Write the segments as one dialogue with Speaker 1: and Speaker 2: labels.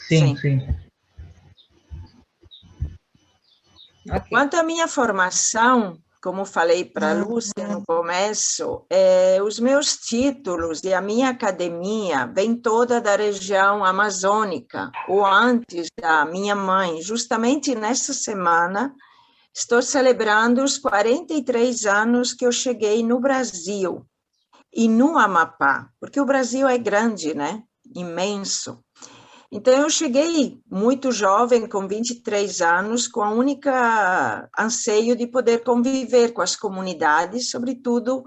Speaker 1: Sim,
Speaker 2: Sim.
Speaker 1: sim.
Speaker 3: Ok.
Speaker 2: Quanto à minha formação, como falei para a Lúcia no começo, os meus títulos e a minha academia vem toda da região amazônica, ou antes da minha mãe. Justamente nessa semana, estou celebrando os 43 anos que eu cheguei no Brasil, e no Amapá, porque o Brasil é grande, né? Imenso. Então, eu cheguei muito jovem, com 23 anos, com a única anseio de poder conviver com as comunidades, sobretudo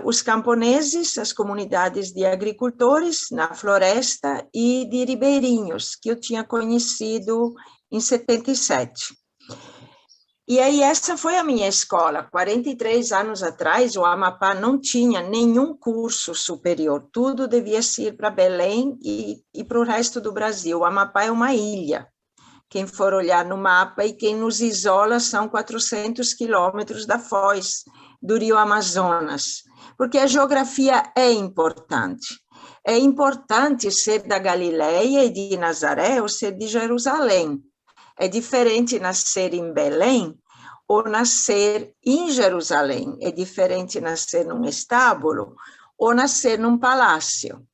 Speaker 2: os camponeses, as comunidades de agricultores na floresta e de ribeirinhos, que eu tinha conhecido em 77. E aí essa foi a minha escola. 43 anos atrás, o Amapá não tinha nenhum curso superior, tudo devia ir para Belém e para o resto do Brasil. O Amapá é uma ilha. Quem for olhar no mapa, e quem nos isola são 400 quilômetros da foz do Rio Amazonas, porque a geografia é importante. É importante ser da Galileia e de Nazaré ou ser de Jerusalém. É diferente nascer em Belém ou nascer em Jerusalém. É diferente nascer num estábulo ou nascer num palácio.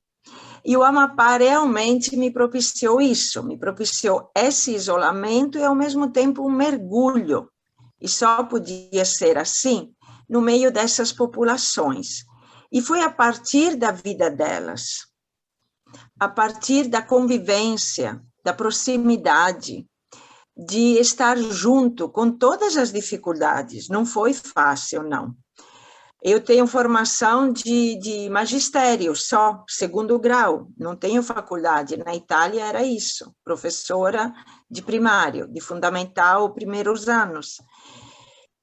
Speaker 2: E o Amapá realmente me propiciou isso, me propiciou esse isolamento e, ao mesmo tempo, um mergulho. E só podia ser assim no meio dessas populações. E foi a partir da vida delas, a partir da convivência, da proximidade, de estar junto com todas as dificuldades. Não foi fácil, não. Eu tenho formação de magistério só, segundo grau, não tenho faculdade. Na Itália era isso, professora de primário, de fundamental, primeiros anos.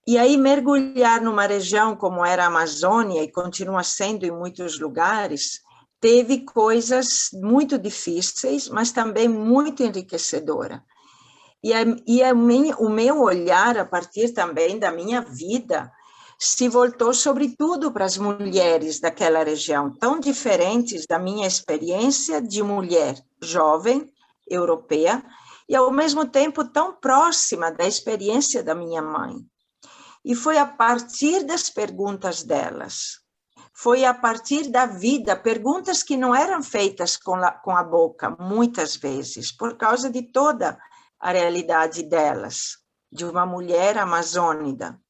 Speaker 2: E aí mergulhar numa região como era a Amazônia, e continua sendo em muitos lugares, teve coisas muito difíceis, mas também muito enriquecedora. O meu olhar, a partir também da minha vida, se voltou sobretudo para as mulheres daquela região, tão diferentes da minha experiência de mulher jovem, europeia, e ao mesmo tempo tão próxima da experiência da minha mãe. E foi a partir das perguntas delas, foi a partir da vida, perguntas que não eram feitas com a boca, muitas vezes, por causa de toda a realidade delas, de uma mulher amazônica,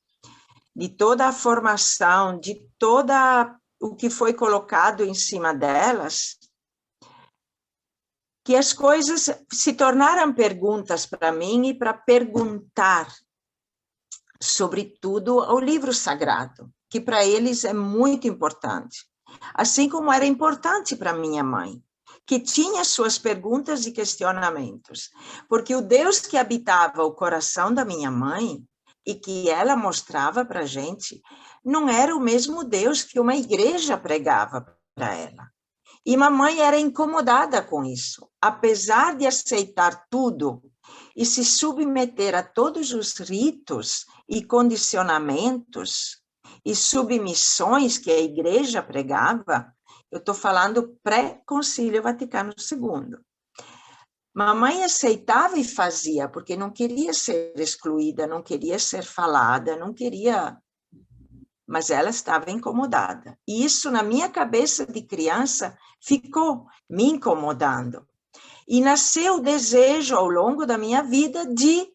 Speaker 2: de toda a formação, de toda o que foi colocado em cima delas, que as coisas se tornaram perguntas para mim e para perguntar, sobretudo, ao livro sagrado, que para eles é muito importante, assim como era importante para minha mãe, que tinha suas perguntas e questionamentos, porque o Deus que habitava o coração da minha mãe e que ela mostrava para a gente, não era o mesmo Deus que uma igreja pregava para ela. E mamãe era incomodada com isso, apesar de aceitar tudo e se submeter a todos os ritos e condicionamentos e submissões que a igreja pregava. Eu estou falando pré-Concílio Vaticano II. Mamãe aceitava e fazia, porque não queria ser excluída, não queria ser falada, não queria... Mas ela estava incomodada. E isso, na minha cabeça de criança, ficou me incomodando. E nasceu o desejo, ao longo da minha vida, de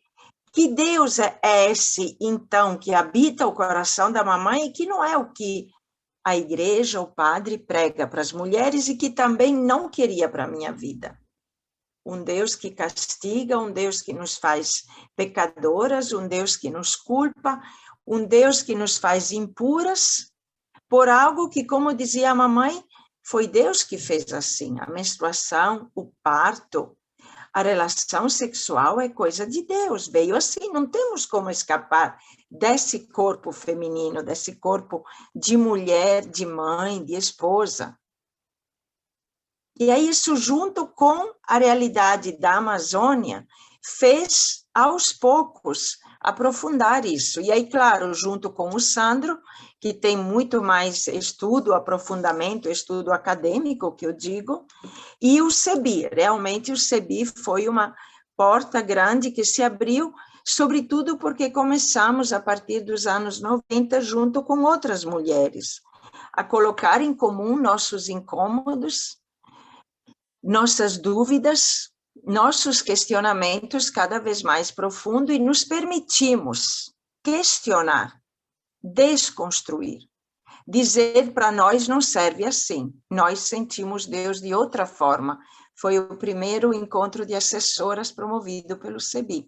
Speaker 2: que Deus é esse, então, que habita o coração da mamãe e que não é o que a igreja, o padre, prega para as mulheres e que também não queria para a minha vida. Um Deus que castiga, um Deus que nos faz pecadoras, um Deus que nos culpa, um Deus que nos faz impuras, por algo que, como dizia a mamãe, foi Deus que fez assim. A menstruação, o parto, a relação sexual é coisa de Deus, veio assim, não temos como escapar desse corpo feminino, desse corpo de mulher, de mãe, de esposa. E aí isso, junto com a realidade da Amazônia, fez, aos poucos, aprofundar isso. E aí, claro, junto com o Sandro, que tem muito mais estudo, aprofundamento, estudo acadêmico, que eu digo, e o CEBI. Realmente, o CEBI foi uma porta grande que se abriu, sobretudo porque começamos, a partir dos anos 90, junto com outras mulheres, a colocar em comum nossos incômodos, nossas dúvidas, nossos questionamentos cada vez mais profundos, e nos permitimos questionar, desconstruir, dizer para nós não serve assim, nós sentimos Deus de outra forma. Foi o primeiro encontro de assessoras promovido pelo CEBI.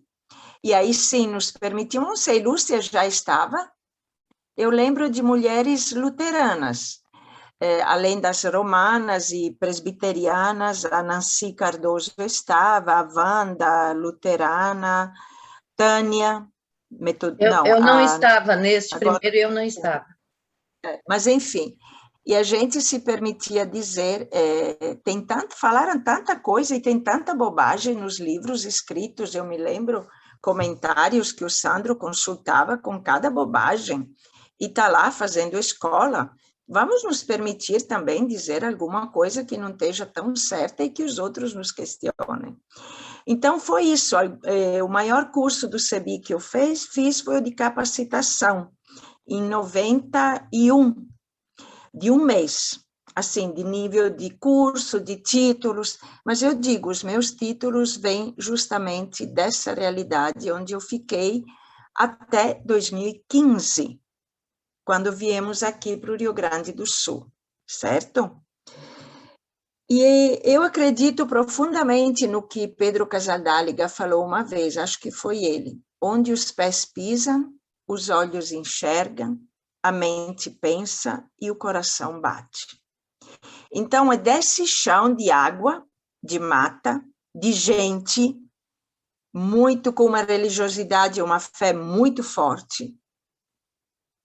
Speaker 2: E aí sim nos permitimos, não sei, Lúcia já estava? Eu lembro de mulheres luteranas, além das romanas e presbiterianas, a Nancy Cardoso estava, a Wanda, luterana, Tânia,
Speaker 3: Eu não estava neste
Speaker 2: agora,
Speaker 3: primeiro, eu não estava.
Speaker 2: mas enfim, e a gente se permitia dizer, falaram tanta coisa e tem tanta bobagem nos livros escritos, eu me lembro comentários que o Sandro consultava com cada bobagem, e está lá fazendo escola. Vamos nos permitir também dizer alguma coisa que não esteja tão certa e que os outros nos questionem. Então, foi isso. O maior curso do CEBI que eu fiz foi o de capacitação, em 91, de um mês, assim, de nível de curso, de títulos, mas eu digo, os meus títulos vêm justamente dessa realidade onde eu fiquei até 2015, quando viemos aqui para o Rio Grande do Sul, certo? E eu acredito profundamente no que Pedro Casaldáliga falou uma vez, acho que foi ele, onde os pés pisam, os olhos enxergam, a mente pensa e o coração bate. Então, é desse chão de água, de mata, de gente, muito com uma religiosidade, uma fé muito forte,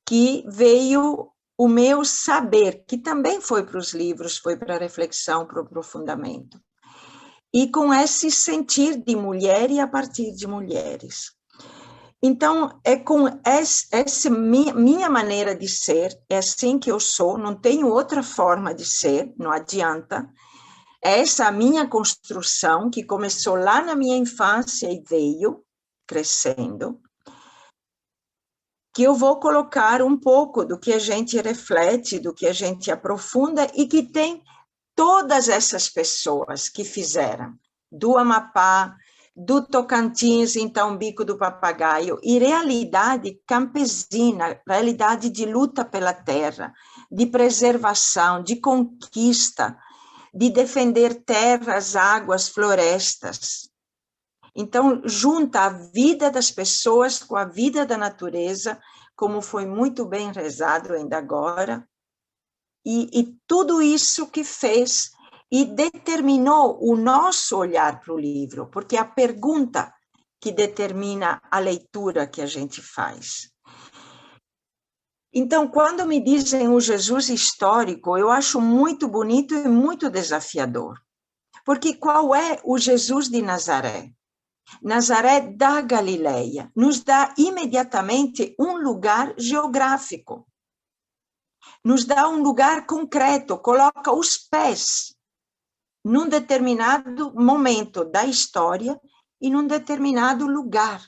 Speaker 2: que veio o meu saber, que também foi para os livros, foi para a reflexão, para o aprofundamento. E com esse sentir de mulher e a partir de mulheres. Então, é com essa minha maneira de ser, é assim que eu sou, não tenho outra forma de ser, não adianta. É essa a minha construção, que começou lá na minha infância e veio crescendo, que eu vou colocar um pouco do que a gente reflete, do que a gente aprofunda, e que tem todas essas pessoas que fizeram, do Amapá, do Tocantins, então, Bico do Papagaio, e realidade campesina, realidade de luta pela terra, de preservação, de conquista, de defender terras, águas, florestas. Então, junta a vida das pessoas com a vida da natureza, como foi muito bem rezado ainda agora, e tudo isso que fez e determinou o nosso olhar para o livro, porque é a pergunta que determina a leitura que a gente faz. Então, quando me dizem o Jesus histórico, eu acho muito bonito e muito desafiador, porque qual é o Jesus de Nazaré? Nazaré da Galileia nos dá imediatamente um lugar geográfico, nos dá um lugar concreto, coloca os pés num determinado momento da história e num determinado lugar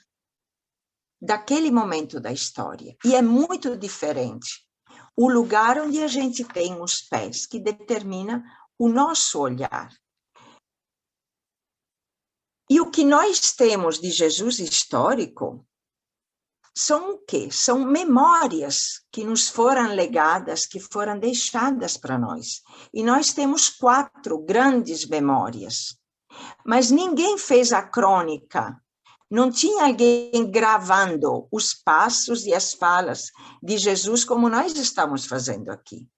Speaker 2: daquele momento da história. E é muito diferente o lugar onde a gente tem os pés, que determina o nosso olhar. E o que nós temos de Jesus histórico são o quê? São memórias que nos foram legadas, que foram deixadas para nós. E nós temos 4 grandes memórias. Mas ninguém fez a crônica. Não tinha alguém gravando os passos e as falas de Jesus como nós estamos fazendo aqui.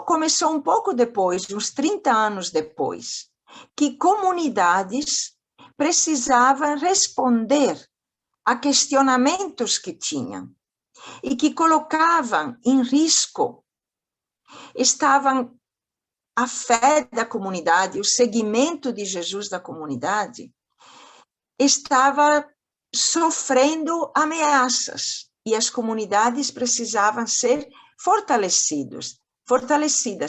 Speaker 2: Começou um pouco depois, uns 30 anos depois, que comunidades precisavam responder a questionamentos que tinham e que colocavam em risco, a fé da comunidade, o seguimento de Jesus da comunidade, estava sofrendo ameaças. e as comunidades precisavam ser fortalecidas.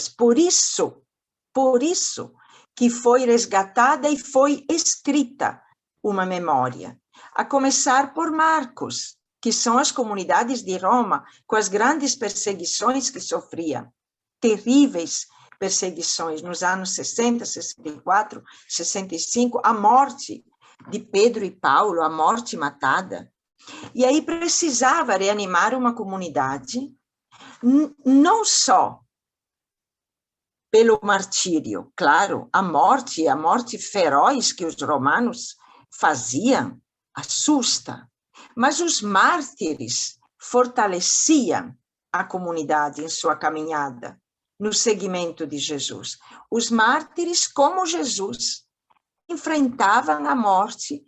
Speaker 2: Por isso que foi resgatada e foi escrita uma memória, a começar por Marcos, que são as comunidades de Roma, com as grandes perseguições que sofriam, terríveis perseguições nos anos 60, 64, 65, a morte de Pedro e Paulo, a morte matada. E aí precisava reanimar uma comunidade, não só pelo martírio, claro, a morte feroz que os romanos faziam, assusta, mas os mártires fortaleciam a comunidade em sua caminhada, no seguimento de Jesus. Os mártires, como Jesus, enfrentavam a morte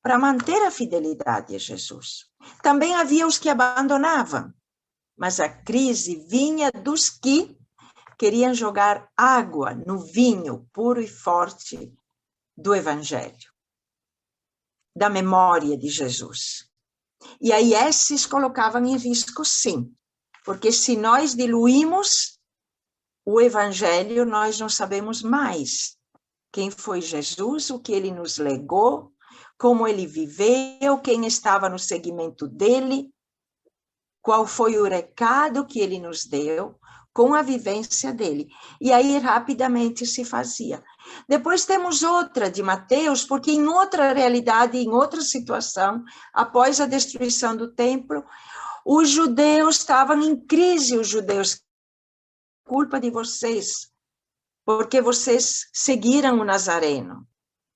Speaker 2: para manter a fidelidade a Jesus. Também havia os que abandonavam, mas a crise vinha dos que queriam jogar água no vinho puro e forte do Evangelho, da memória de Jesus. E aí esses colocavam em risco, sim, porque se nós diluímos o Evangelho, nós não sabemos mais quem foi Jesus, o que ele nos legou, como ele viveu, quem estava no seguimento dele, qual foi o recado que ele nos deu, com a vivência dele. E aí rapidamente se fazia. Depois temos outra de Mateus, porque em outra realidade, em outra situação, após a destruição do templo, os judeus estavam em crise, os judeus, culpa de vocês, porque vocês seguiram o Nazareno,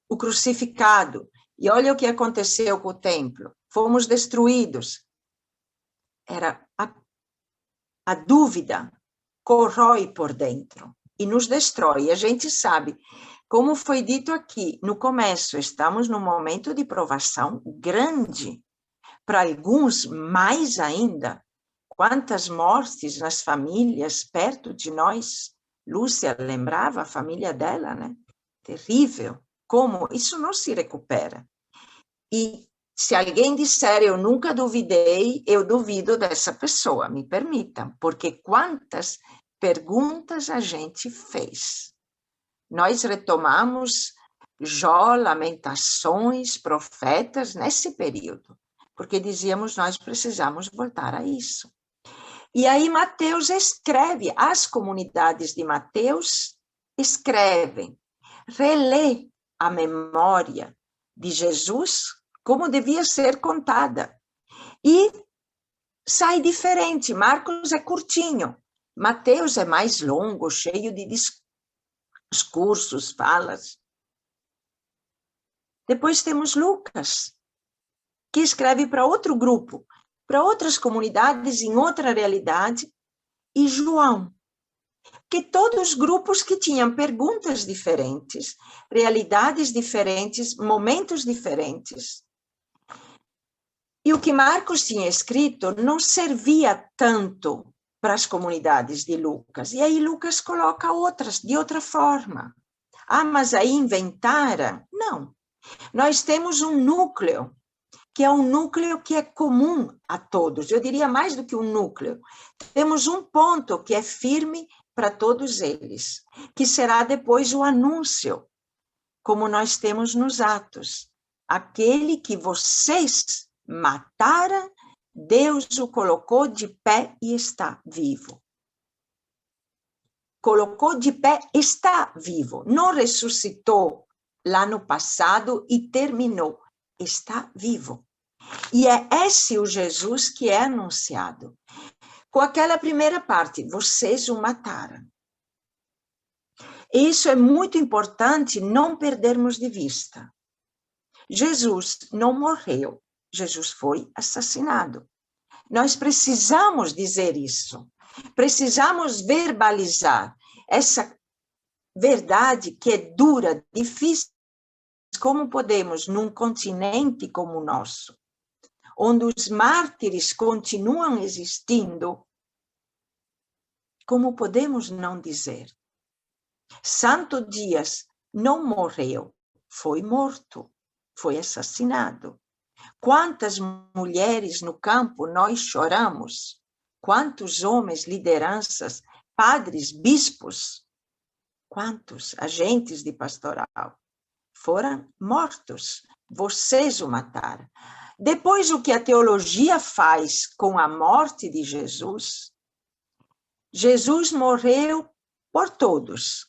Speaker 2: o crucificado, e olha o que aconteceu com o templo, fomos destruídos. Era a dúvida corrói por dentro e nos destrói. A gente sabe, como foi dito aqui no começo, estamos num momento de provação grande, para alguns mais ainda. Quantas mortes nas famílias perto de nós. Lúcia lembrava a família dela, né? Terrível. Como? Isso não se recupera. E se alguém disser, eu nunca duvidei, eu duvido dessa pessoa, me permitam, porque quantas perguntas a gente fez. Nós retomamos Jó, Lamentações, Profetas, nesse período, porque dizíamos, nós precisamos voltar a isso. E aí Mateus escreve, as comunidades de Mateus escrevem, relê a memória de Jesus como devia ser contada. E sai diferente. Marcos é curtinho, Mateus é mais longo, cheio de discursos, falas. Depois temos Lucas, que escreve para outro grupo, para outras comunidades, em outra realidade, e João, que todos os grupos que tinham perguntas diferentes, realidades diferentes, momentos diferentes. E o que Marcos tinha escrito não servia tanto para as comunidades de Lucas. E aí Lucas coloca outras, de outra forma. Ah, mas aí inventaram? Não. Nós temos um núcleo, que é um núcleo que é comum a todos. Eu diria mais do que um núcleo. Temos um ponto que é firme para todos eles, que será depois o anúncio, como nós temos nos Atos. Aquele que vocês mataram, Deus o colocou de pé e está vivo. Colocou de pé, está vivo. Não ressuscitou lá no passado e terminou. Está vivo. E é esse o Jesus que é anunciado. Com aquela primeira parte, vocês o mataram. Isso é muito importante não perdermos de vista. Jesus não morreu, Jesus foi assassinado. Nós precisamos dizer isso. Precisamos verbalizar essa verdade que é dura, difícil. Como podemos, num continente como o nosso, onde os mártires continuam existindo, como podemos não dizer? Santo Dias não morreu, foi morto, foi assassinado. Quantas mulheres no campo nós choramos? Quantos homens, lideranças, padres, bispos, quantos agentes de pastoral foram mortos? Vocês o mataram. Depois, o que a teologia faz com a morte de Jesus? Jesus morreu por todos,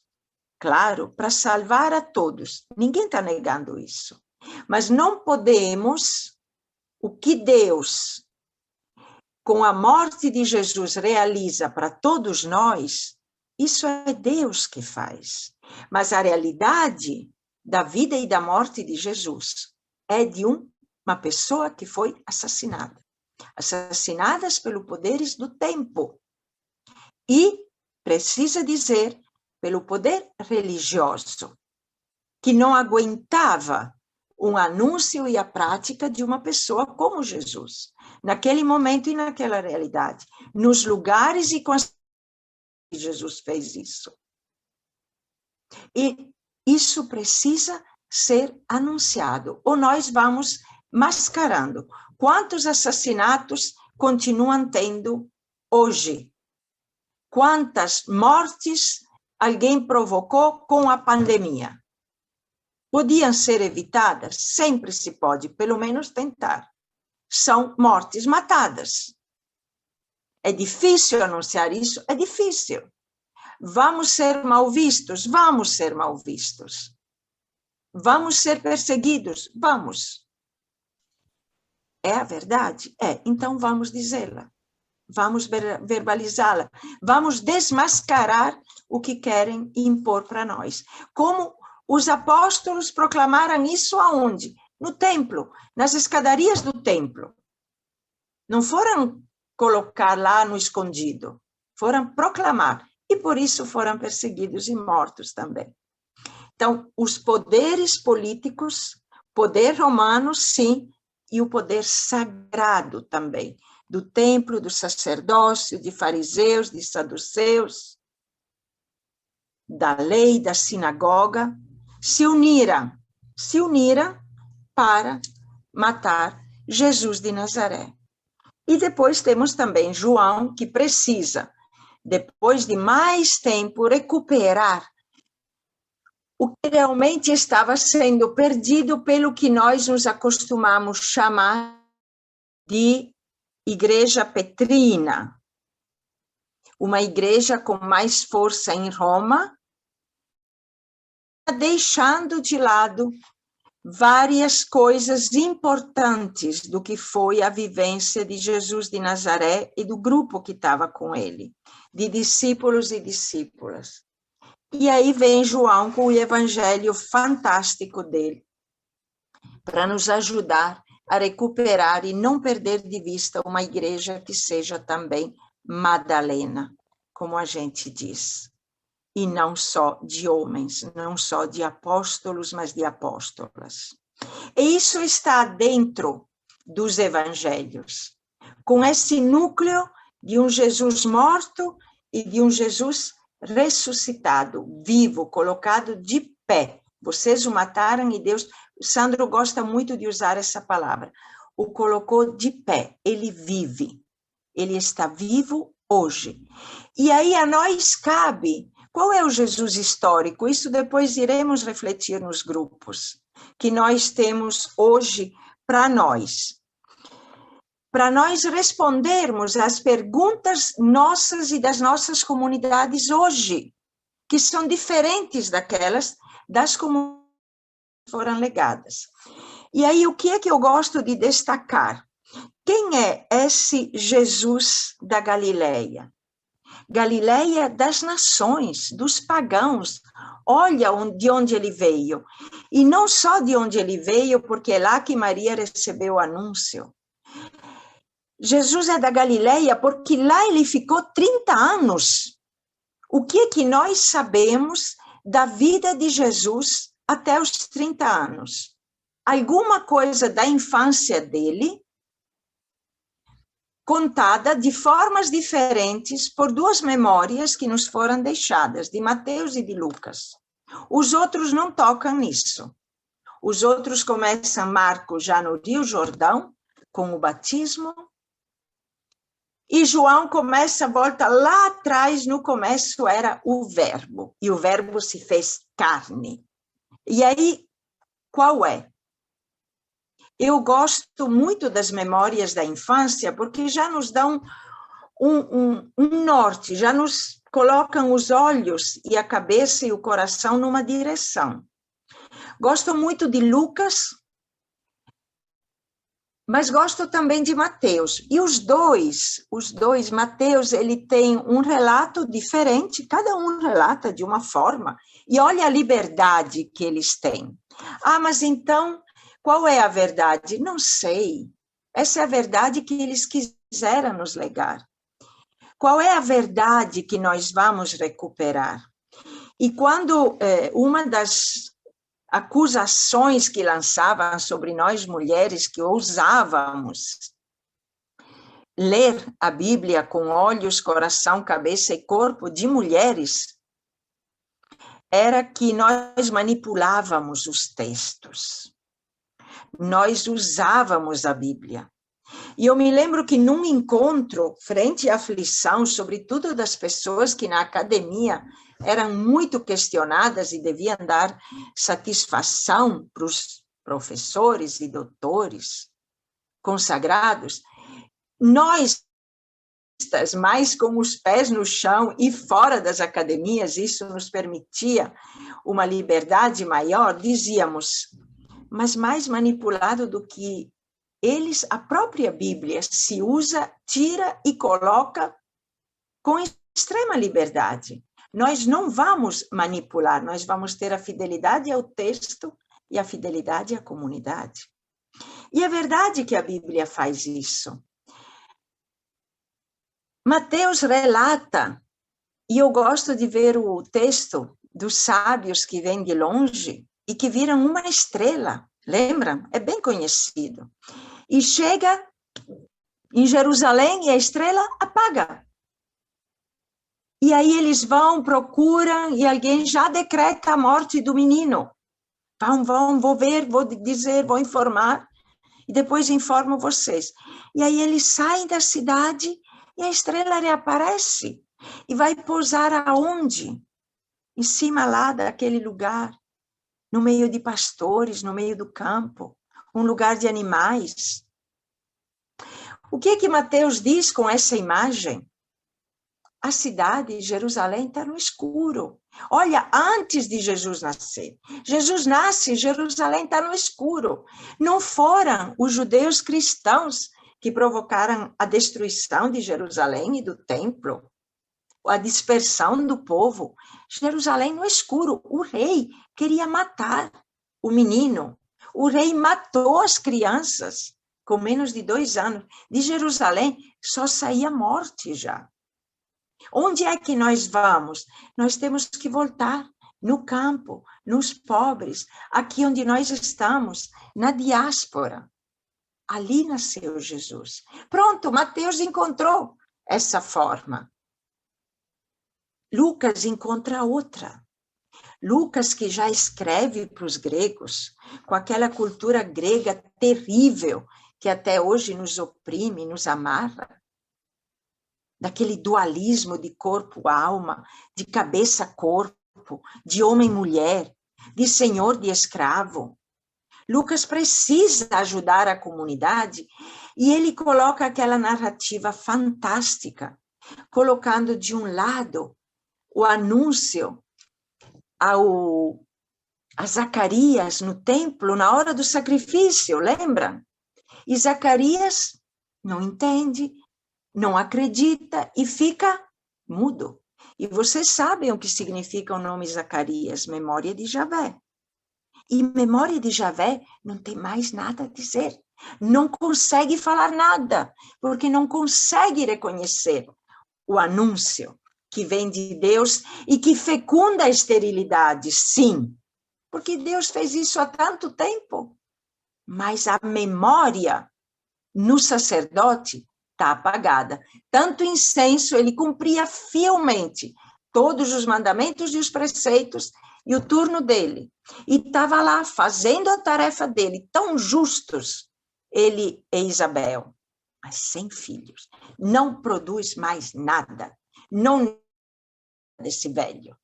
Speaker 2: claro, para salvar a todos. Ninguém está negando isso. Mas não podemos, o que Deus, com a morte de Jesus, realiza para todos nós, isso é Deus que faz. Mas a realidade da vida e da morte de Jesus é de uma pessoa que foi assassinada. Assassinadas pelos poderes do tempo. E, precisa dizer, pelo poder religioso, que não aguentava um anúncio e a prática de uma pessoa como Jesus, naquele momento e naquela realidade, nos lugares e com as que Jesus fez isso. E isso precisa ser anunciado, ou nós vamos mascarando. Quantos assassinatos continuam tendo hoje? Quantas mortes alguém provocou com a pandemia? Podiam ser evitadas? Sempre se pode, pelo menos tentar. São mortes matadas. É difícil anunciar isso? É difícil. Vamos ser mal vistos? Vamos ser mal vistos. Vamos ser perseguidos? Vamos. É a verdade? É. Então vamos dizê-la. Vamos verbalizá-la. Vamos desmascarar o que querem impor para nós. Como os apóstolos proclamaram isso aonde? No templo, nas escadarias do templo. Não foram colocar lá no escondido. Foram proclamar. E por isso foram perseguidos e mortos também. Então, os poderes políticos, poder romano, sim, e o poder sagrado também, do templo, do sacerdócio, de fariseus, de saduceus, da lei, da sinagoga, se uniram para matar Jesus de Nazaré. E depois temos também João, que precisa, depois de mais tempo, recuperar o que realmente estava sendo perdido pelo que nós nos acostumamos chamar de Igreja Petrina, uma igreja com mais força em Roma, deixando de lado várias coisas importantes do que foi a vivência de Jesus de Nazaré e do grupo que estava com ele, de discípulos e discípulas. E aí vem João com o evangelho fantástico dele, para nos ajudar a recuperar e não perder de vista uma igreja que seja também Madalena, como a gente diz. E não só de homens, não só de apóstolos, mas de apóstolas. E isso está dentro dos evangelhos, com esse núcleo de um Jesus morto e de um Jesus ressuscitado, vivo, colocado de pé. Vocês o mataram e Deus... O Sandro gosta muito de usar essa palavra. O colocou de pé, ele vive. Ele está vivo hoje. E aí a nós cabe... Qual é o Jesus histórico? Isso depois iremos refletir nos grupos que nós temos hoje para nós. Para nós respondermos às perguntas nossas e das nossas comunidades hoje, que são diferentes daquelas das comunidades que foram legadas. E aí, o que é que eu gosto de destacar? Quem é esse Jesus da Galileia? Galileia das nações, dos pagãos. Olha de onde ele veio. E não só de onde ele veio, porque é lá que Maria recebeu o anúncio. Jesus é da Galileia porque lá ele ficou 30 anos. O que é que nós sabemos da vida de Jesus até os 30 anos? Alguma coisa da infância dele, contada de formas diferentes por duas memórias que nos foram deixadas, de Mateus e de Lucas. Os outros não tocam nisso. Os outros começam, Marcos, já no Rio Jordão, com o batismo. E João começa, volta lá atrás, no começo era o verbo. E o verbo se fez carne. E aí, qual é? Eu gosto muito das memórias da infância, porque já nos dão um norte, já nos colocam os olhos e a cabeça e o coração numa direção. Gosto muito de Lucas, mas gosto também de Mateus. E os dois, Mateus, ele tem um relato diferente, cada um relata de uma forma, e olha a liberdade que eles têm. Ah, mas então, qual é a verdade? Não sei. Essa é a verdade que eles quiseram nos legar. Qual é a verdade que nós vamos recuperar? E quando uma das acusações que lançavam sobre nós mulheres que ousávamos ler a Bíblia com olhos, coração, cabeça e corpo de mulheres, era que nós manipulávamos os textos. Nós usávamos a Bíblia. E eu me lembro que num encontro, frente à aflição, sobretudo das pessoas que na academia eram muito questionadas e deviam dar satisfação para os professores e doutores consagrados, nós, mais com os pés no chão e fora das academias, isso nos permitia uma liberdade maior, dizíamos, mas mais manipulado do que eles, a própria Bíblia se usa, tira e coloca com extrema liberdade. Nós não vamos manipular, nós vamos ter a fidelidade ao texto e a fidelidade à comunidade. E é verdade que a Bíblia faz isso. Mateus relata, e eu gosto de ver o texto dos sábios que vêm de longe e que viram uma estrela, lembram? É bem conhecido. E chega em Jerusalém e a estrela apaga. E aí eles vão, procuram, e alguém já decreta a morte do menino. Vou ver, vou dizer, vou informar, e depois informo vocês. E aí eles saem da cidade e a estrela reaparece. E vai pousar aonde? Em cima lá daquele lugar, no meio de pastores, no meio do campo, um lugar de animais. O que é que Mateus diz com essa imagem? A cidade, Jerusalém, está no escuro. Olha, antes de Jesus nascer. Jesus nasce, Jerusalém está no escuro. Não foram os judeus cristãos que provocaram a destruição de Jerusalém e do templo, a dispersão do povo. Jerusalém no escuro. O rei queria matar o menino. O rei matou as crianças com menos de 2 anos. De Jerusalém só saía morte já. Onde é que nós vamos? Nós temos que voltar no campo, nos pobres, aqui onde nós estamos, na diáspora. Ali nasceu Jesus. Pronto, Mateus encontrou essa forma. Lucas encontra outra. Lucas, que já escreve para os gregos, com aquela cultura grega terrível, que até hoje nos oprime, nos amarra, daquele dualismo de corpo-alma, de cabeça-corpo, de homem-mulher, de senhor de escravo. Lucas precisa ajudar a comunidade e ele coloca aquela narrativa fantástica, colocando de um lado o anúncio a Zacarias no templo na hora do sacrifício, lembra? E Zacarias não entende, não acredita e fica mudo. E vocês sabem o que significa o nome Zacarias, memória de Javé. E memória de Javé não tem mais nada a dizer. Não consegue falar nada, porque não consegue reconhecer o anúncio que vem de Deus e que fecunda a esterilidade, sim. Porque Deus fez isso há tanto tempo. Mas a memória no sacerdote está apagada. Tanto incenso, ele cumpria fielmente todos os mandamentos e os preceitos, e o turno dele. E estava lá fazendo a tarefa dele, tão justos, ele e Isabel, mas sem filhos. Não produz mais nada. Não desse velho.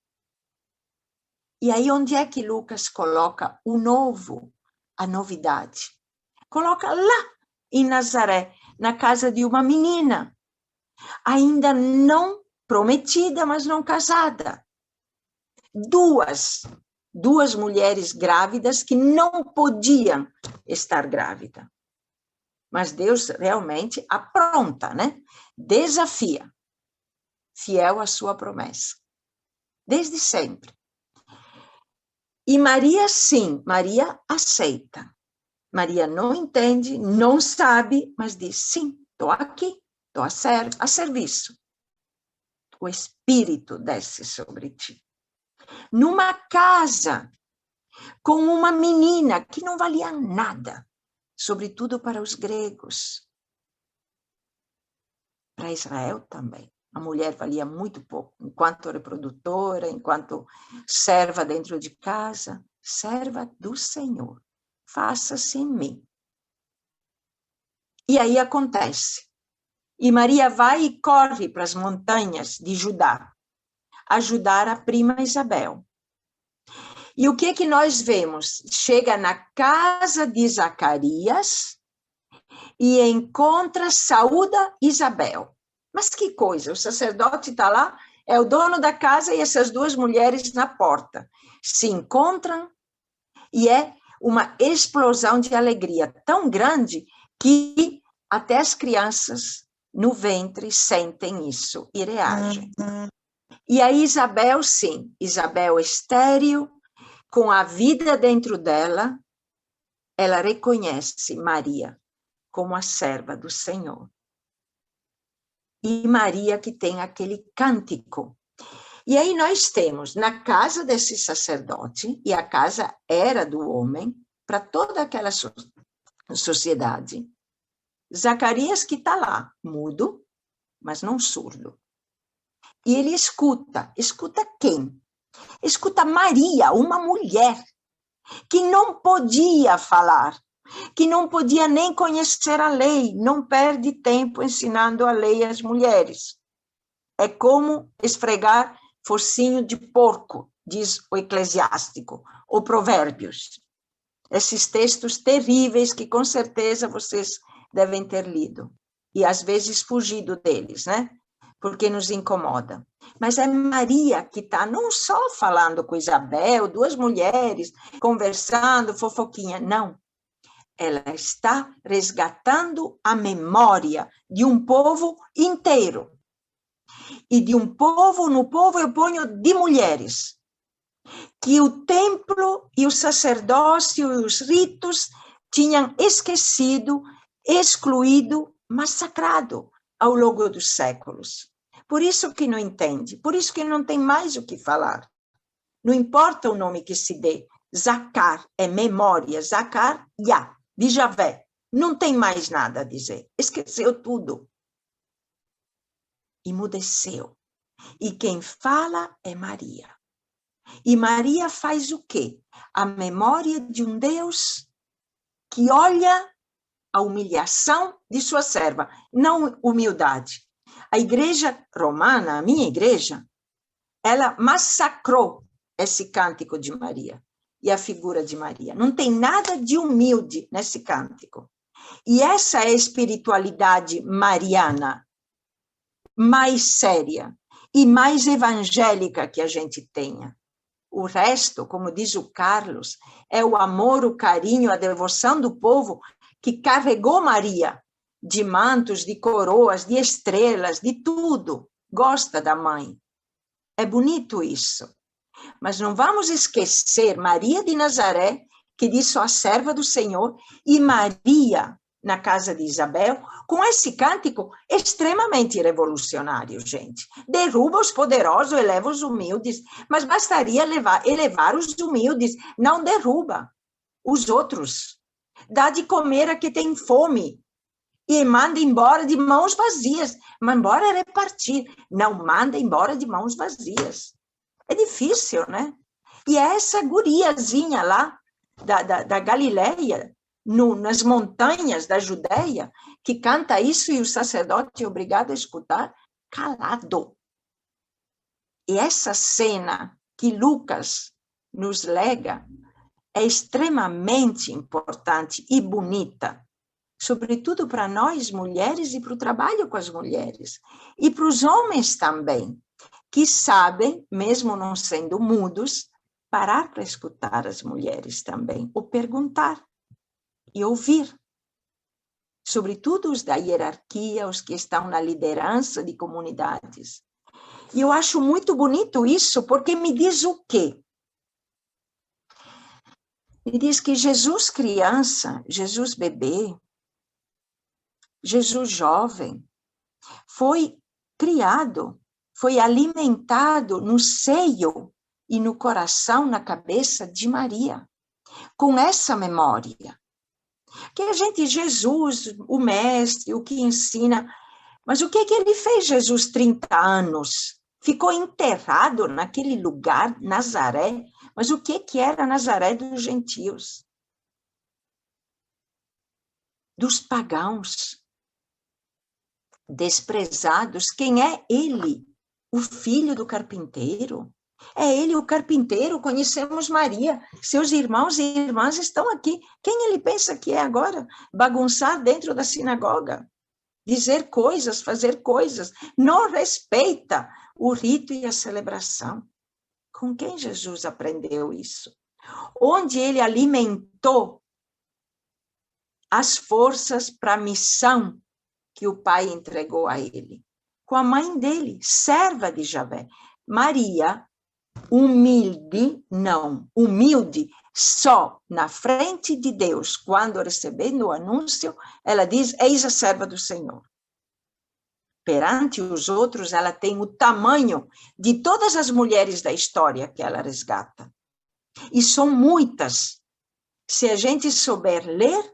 Speaker 2: E aí, onde é que Lucas coloca o novo, a novidade? Coloca lá em Nazaré, na casa de uma menina, ainda não prometida, mas não casada. Duas mulheres grávidas que não podiam estar grávidas. Mas Deus realmente apronta, né? Desafia, fiel à sua promessa. Desde sempre. E Maria, sim, Maria aceita. Maria não entende, não sabe, mas diz, sim, estou aqui, estou a serviço. O Espírito desce sobre ti. Numa casa, com uma menina que não valia nada, sobretudo para os gregos. Para Israel também. A mulher valia muito pouco, enquanto reprodutora, enquanto serva dentro de casa, serva do Senhor. Faça-se em mim. E aí acontece. E Maria vai e corre para as montanhas de Judá, ajudar a prima Isabel. E o que nós vemos? Chega na casa de Zacarias e encontra, saúda Isabel. Mas que coisa, o sacerdote está lá, é o dono da casa e essas duas mulheres na porta. Se encontram e é uma explosão de alegria tão grande que até as crianças no ventre sentem isso e reagem. E a Isabel, sim, Isabel estéril, com a vida dentro dela, ela reconhece Maria como a serva do Senhor. E Maria que tem aquele cântico. E aí nós temos, na casa desse sacerdote, e a casa era do homem, para toda aquela sociedade, Zacarias que está lá, mudo, mas não surdo. E ele escuta quem? Escuta Maria, uma mulher, que não podia falar, que não podia nem conhecer a lei, não perde tempo ensinando a lei às mulheres. É como esfregar focinho de porco, diz o Eclesiástico, ou Provérbios. Esses textos terríveis que com certeza vocês devem ter lido. E às vezes fugido deles, né? Porque nos incomoda. Mas é Maria que está não só falando com Isabel, duas mulheres, conversando, fofoquinha, não. Ela está resgatando a memória de um povo inteiro. E de um povo, no povo eu ponho de mulheres, que o templo e o sacerdócio e os ritos tinham esquecido, excluído, massacrado ao longo dos séculos. Por isso que não entende, por isso que não tem mais o que falar. Não importa o nome que se dê, Zacar é memória, Zacar, Yah, de Javé. Não tem mais nada a dizer, esqueceu tudo. Emudeceu. E quem fala é Maria. E Maria faz o quê? A memória de um Deus que olha a humilhação de sua serva, não humildade. A igreja romana, a minha igreja, ela massacrou esse cântico de Maria e a figura de Maria. Não tem nada de humilde nesse cântico. E essa é a espiritualidade mariana, mais séria e mais evangélica que a gente tenha. O resto, como diz o Carlos, é o amor, o carinho, a devoção do povo que carregou Maria de mantos, de coroas, de estrelas, de tudo. Gosta da mãe. É bonito isso. Mas não vamos esquecer Maria de Nazaré, que diz sou a serva do Senhor, e Maria na casa de Isabel, com esse cântico extremamente revolucionário, gente. Derruba os poderosos, eleva os humildes, mas bastaria elevar os humildes, não derruba os outros. Dá de comer a quem tem fome e manda embora de mãos vazias. Mas embora repartir, não manda embora de mãos vazias. É difícil, né? E é essa guriazinha lá, da Galileia, nas montanhas da Judeia, que canta isso e o sacerdote é obrigado a escutar calado. E essa cena que Lucas nos lega é extremamente importante e bonita, sobretudo para nós mulheres e para o trabalho com as mulheres, e para os homens também, que sabem, mesmo não sendo mudos, parar para escutar as mulheres também, ou perguntar e ouvir. Sobretudo os da hierarquia, os que estão na liderança de comunidades. E eu acho muito bonito isso, porque me diz o quê? Me diz que Jesus criança, Jesus bebê, Jesus jovem, foi criado, foi alimentado no seio e no coração, na cabeça de Maria, com essa memória. Que a gente, Jesus, o mestre, o que ensina, mas o que ele fez, Jesus, 30 anos? Ficou enterrado naquele lugar, Nazaré, mas o que era Nazaré dos gentios? Dos pagãos, desprezados. Quem é ele? O filho do carpinteiro? É ele, o carpinteiro, conhecemos Maria, seus irmãos e irmãs estão aqui. Quem ele pensa que é agora? Bagunçar dentro da sinagoga, dizer coisas, fazer coisas, não respeita o rito e a celebração. Com quem Jesus aprendeu isso? Onde ele alimentou as forças para a missão que o pai entregou a ele? Com a mãe dele, serva de Javé. Maria, humilde só na frente de Deus, quando recebendo o anúncio, ela diz, eis a serva do Senhor. Perante os outros, ela tem o tamanho de todas as mulheres da história que ela resgata. E são muitas. Se a gente souber ler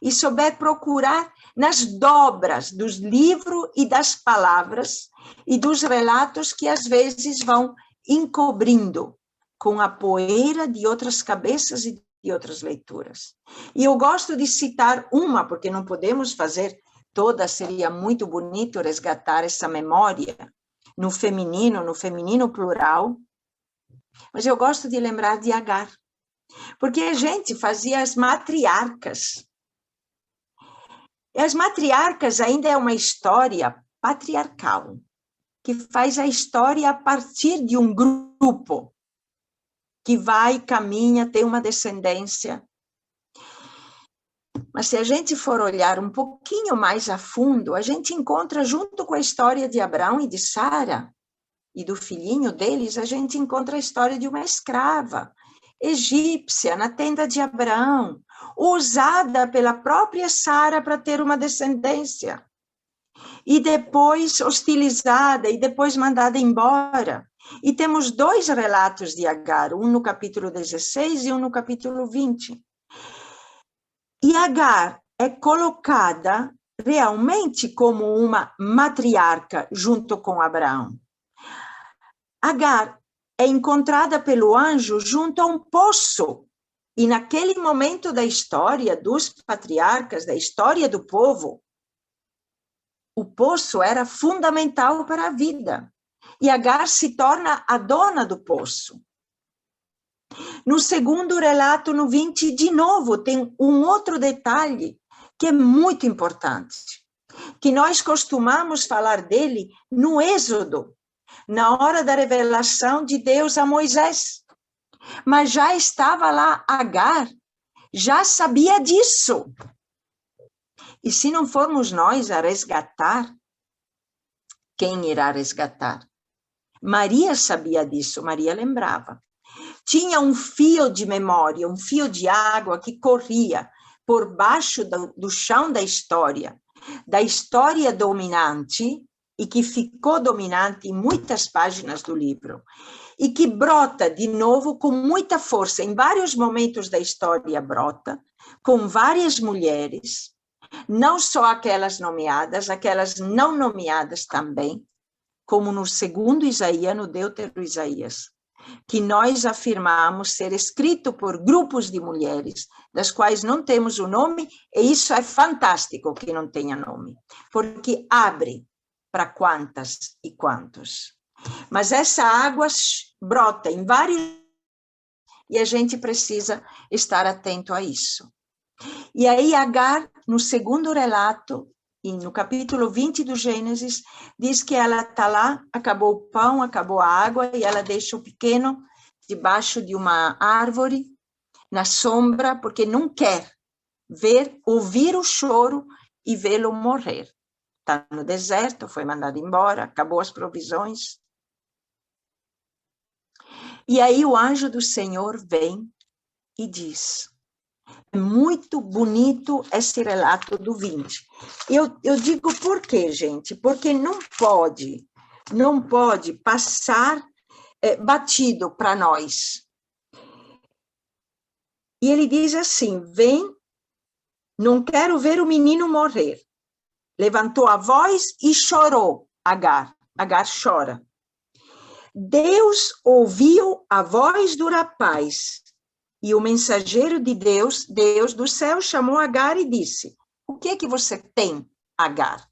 Speaker 2: e souber procurar nas dobras dos livros e das palavras e dos relatos que às vezes vão encobrindo com a poeira de outras cabeças e de outras leituras. E eu gosto de citar uma, porque não podemos fazer toda, seria muito bonito resgatar essa memória no feminino plural, mas eu gosto de lembrar de Agar, porque a gente fazia as matriarcas. E as matriarcas ainda é uma história patriarcal, que faz a história a partir de um grupo que vai, caminha, tem uma descendência. Mas se a gente for olhar um pouquinho mais a fundo, a gente encontra, junto com a história de Abraão e de Sara, e do filhinho deles, a gente encontra a história de uma escrava egípcia na tenda de Abraão, usada pela própria Sara para ter uma descendência, e depois hostilizada, e depois mandada embora. E temos 2 relatos de Agar, um no capítulo 16 e um no capítulo 20. E Agar é colocada realmente como uma matriarca junto com Abraão. Agar é encontrada pelo anjo junto a um poço. E naquele momento da história dos patriarcas, da história do povo, o poço era fundamental para a vida. E Agar se torna a dona do poço. No segundo relato, no 20, de novo, tem um outro detalhe que é muito importante, que nós costumamos falar dele no Êxodo, na hora da revelação de Deus a Moisés. Mas já estava lá Agar, já sabia disso. E se não formos nós a resgatar, quem irá resgatar? Maria sabia disso, Maria lembrava. Tinha um fio de memória, um fio de água que corria por baixo do chão da história dominante, e que ficou dominante em muitas páginas do livro, e que brota de novo com muita força, em vários momentos da história brota, com várias mulheres, não só aquelas nomeadas, aquelas não nomeadas também, como no segundo Isaías, no Deutero Isaías. que nós afirmamos ser escrito por grupos de mulheres, das quais não temos o nome, e isso é fantástico que não tenha nome, porque abre para quantas e quantos. Mas essa água brota em vários, e a gente precisa estar atento a isso. E aí Agar, no segundo relato, e no capítulo 20 do Gênesis, diz que ela está lá, acabou o pão, acabou a água, e ela deixa o pequeno debaixo de uma árvore, na sombra, porque não quer ouvir o choro e vê-lo morrer. Está no deserto, foi mandado embora, acabou as provisões. E aí o anjo do Senhor vem e diz... É muito bonito esse relato do 20. Eu digo por quê, gente? Porque não pode passar batido para nós. E ele diz assim, vem, não quero ver o menino morrer. Levantou a voz e chorou, Agar. Agar chora. Deus ouviu a voz do rapaz. E o mensageiro de Deus, Deus do céu, chamou Agar e disse, o que é que você tem, Agar?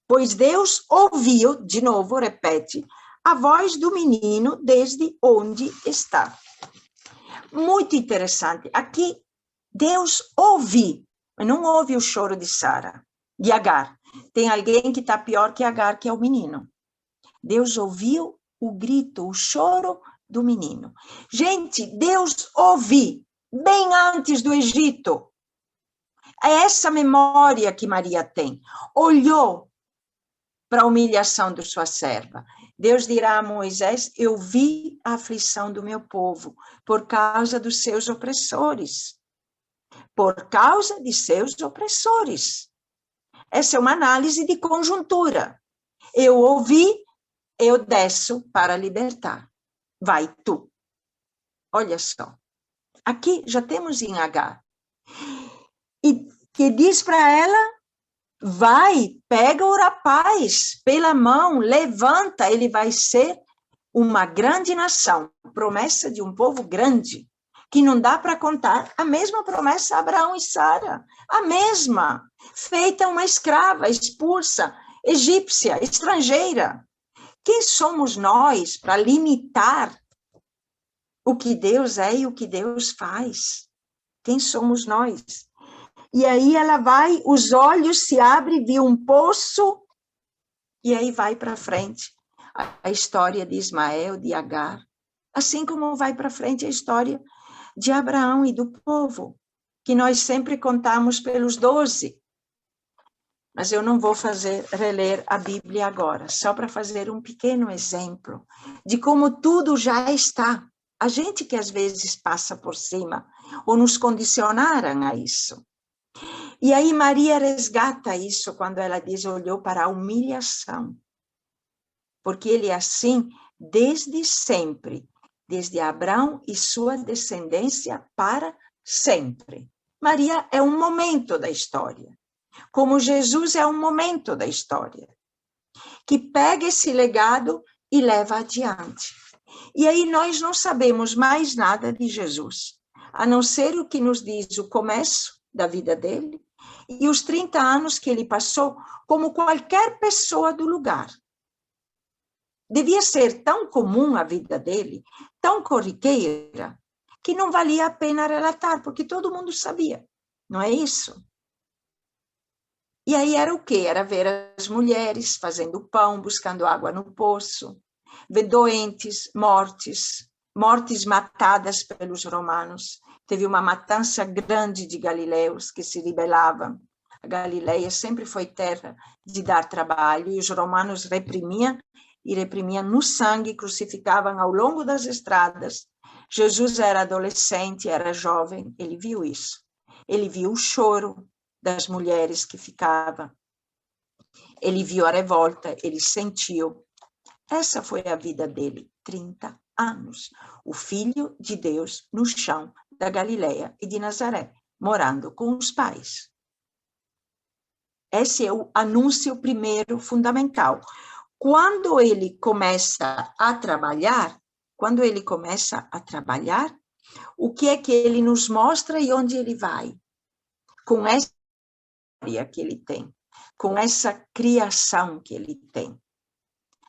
Speaker 2: Pois Deus ouviu, de novo, repete, a voz do menino desde onde está. Muito interessante. Aqui, Deus ouve, mas não ouve o choro de Sara, de Agar. Tem alguém que está pior que Agar, que é o menino. Deus ouviu o grito, o choro do menino. Gente, Deus ouve bem antes do Egito. É essa memória que Maria tem. Olhou para a humilhação de sua serva. Deus dirá a Moisés, eu vi a aflição do meu povo por causa dos seus opressores. Por causa de seus opressores. Essa é uma análise de conjuntura. Eu ouvi, eu desço para libertar. Vai tu. Olha só. Aqui já temos em Agar. E que diz para ela, vai, pega o rapaz pela mão, levanta, ele vai ser uma grande nação. Promessa de um povo grande, que não dá para contar. A mesma promessa a Abraão e Sara. A mesma. Feita uma escrava, expulsa, egípcia, estrangeira. Quem somos nós para limitar o que Deus é e o que Deus faz? Quem somos nós? E aí ela vai, os olhos se abrem, viu um poço, e aí vai para frente a história de Ismael, de Agar, assim como vai para frente a história de Abraão e do povo, que nós sempre contamos pelos 12. Mas eu não vou reler a Bíblia agora, só para fazer um pequeno exemplo de como tudo já está. A gente que às vezes passa por cima, ou nos condicionaram a isso. E aí Maria resgata isso quando ela diz, olhou para a humilhação. Porque ele é assim desde sempre, desde Abraão e sua descendência para sempre. Maria é um momento da história. Como Jesus é um momento da história, que pega esse legado e leva adiante. E aí nós não sabemos mais nada de Jesus, a não ser o que nos diz o começo da vida dele e os 30 anos que ele passou como qualquer pessoa do lugar. Devia ser tão comum a vida dele, tão corriqueira, que não valia a pena relatar, porque todo mundo sabia, não é isso? E aí era o quê? Era ver as mulheres fazendo pão, buscando água no poço, ver doentes, mortes matadas pelos romanos. Teve uma matança grande de galileus que se rebelavam. A Galileia sempre foi terra de dar trabalho, e os romanos reprimiam no sangue, crucificavam ao longo das estradas. Jesus era adolescente, era jovem, ele viu isso. Ele viu o choro das mulheres que ficavam. Ele viu a revolta, ele sentiu. Essa foi a vida dele, 30 anos. O Filho de Deus no chão da Galileia e de Nazaré, morando com os pais. Esse é o anúncio primeiro fundamental. Quando ele começa a trabalhar, quando ele começa a trabalhar, o que é que ele nos mostra e onde ele vai? Com essa história que ele tem, com essa criação que ele tem,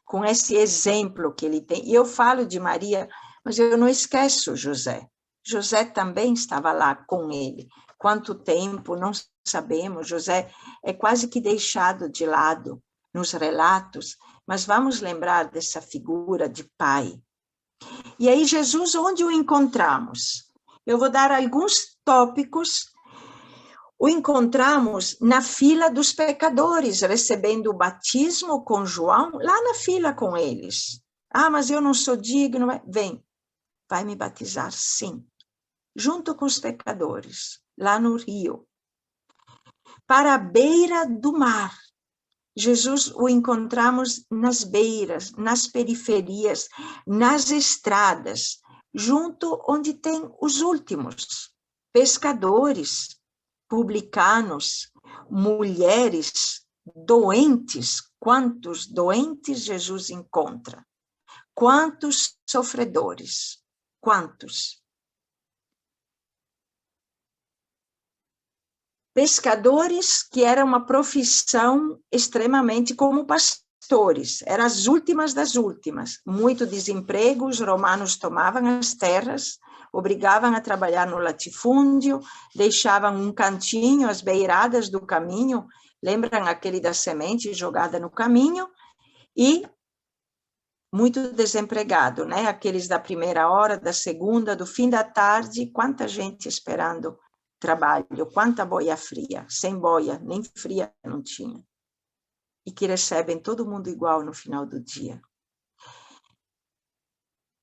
Speaker 2: com esse exemplo que ele tem. E eu falo de Maria, mas eu não esqueço José. José também estava lá com ele. Quanto tempo, não sabemos. José é quase que deixado de lado nos relatos, mas vamos lembrar dessa figura de pai. E aí, Jesus, onde o encontramos? Eu vou dar alguns tópicos. O encontramos na fila dos pecadores, recebendo o batismo com João, lá na fila com eles. Ah, mas eu não sou digno. Vem, vai me batizar, sim. Junto com os pecadores, lá no rio. Para a beira do mar. Jesus o encontramos nas beiras, nas periferias, nas estradas, junto onde tem os últimos, pescadores, publicanos, mulheres, doentes. Quantos doentes Jesus encontra? Quantos sofredores? Quantos? Pescadores, que era uma profissão extremamente como pastores, eram as últimas das últimas. Muito desemprego, os romanos tomavam as terras, obrigavam a trabalhar no latifúndio, deixavam um cantinho às beiradas do caminho, lembram aquele da semente jogada no caminho, e muito desempregado, né? Aqueles da primeira hora, da segunda, do fim da tarde, quanta gente esperando trabalho, quanta boia fria, sem boia, nem fria não tinha. E que recebem todo mundo igual no final do dia.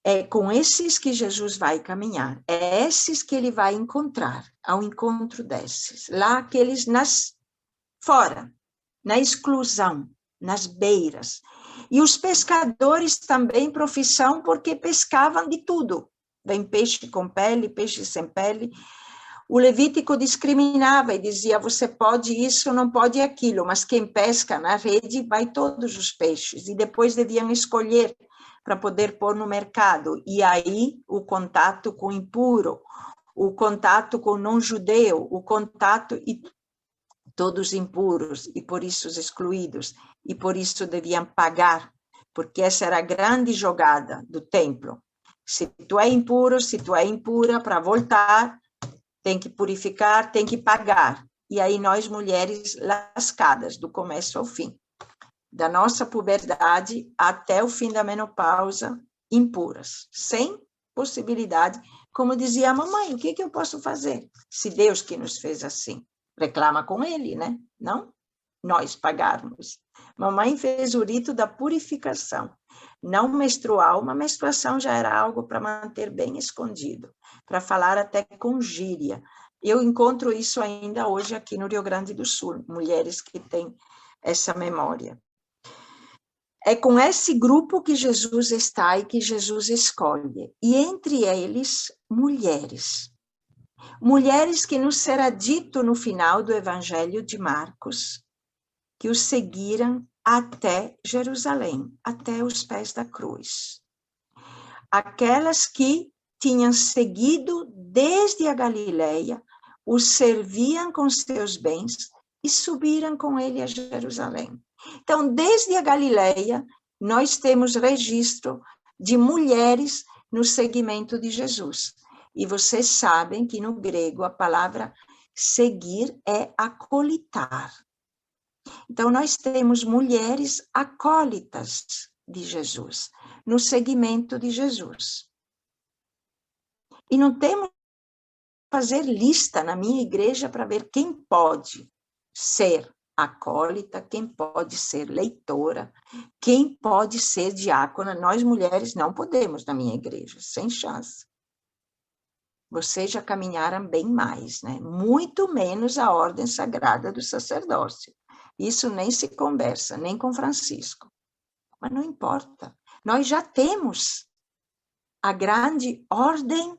Speaker 2: É com esses que Jesus vai caminhar, é esses que ele vai encontrar, ao encontro desses. Lá aqueles fora, na exclusão, nas beiras. E os pescadores também, profissão, porque pescavam de tudo. Vem peixe com pele, peixe sem pele. O Levítico discriminava e dizia, você pode isso, não pode aquilo, mas quem pesca na rede vai todos os peixes, e depois deviam escolher para poder pôr no mercado, e aí o contato com o impuro, o contato com o não-judeu, o contato, e todos impuros, e por isso excluídos, e por isso deviam pagar, porque essa era a grande jogada do templo. Se tu é impuro, se tu é impura, para voltar, tem que purificar, tem que pagar. E aí nós, mulheres lascadas, do começo ao fim. Da nossa puberdade até o fim da menopausa, impuras. Sem possibilidade. Como dizia a mamãe, o que eu posso fazer? Se Deus que nos fez assim. Reclama com ele, né? Não nós pagarmos. Mamãe fez o rito da purificação. Não menstrual, uma menstruação já era algo para manter bem escondido, para falar até com gíria. Eu encontro isso ainda hoje aqui no Rio Grande do Sul, mulheres que têm essa memória. É com esse grupo que Jesus está e que Jesus escolhe. E entre eles, mulheres. Mulheres que nos será dito no final do Evangelho de Marcos, que os seguiram até Jerusalém, até os pés da cruz. Aquelas que tinham seguido desde a Galileia, os serviam com seus bens e subiram com ele a Jerusalém. Então, desde a Galileia, nós temos registro de mulheres no seguimento de Jesus. E vocês sabem que no grego a palavra seguir é acolitar. Então, nós temos mulheres acólitas de Jesus, no seguimento de Jesus. E não temos que fazer lista na minha igreja para ver quem pode ser acólita, quem pode ser leitora, quem pode ser diácona. Nós, mulheres, não podemos na minha igreja, sem chance. Vocês já caminharam bem mais, né? Muito menos a ordem sagrada do sacerdócio. Isso nem se conversa, nem com Francisco. Mas não importa. Nós já temos a grande ordem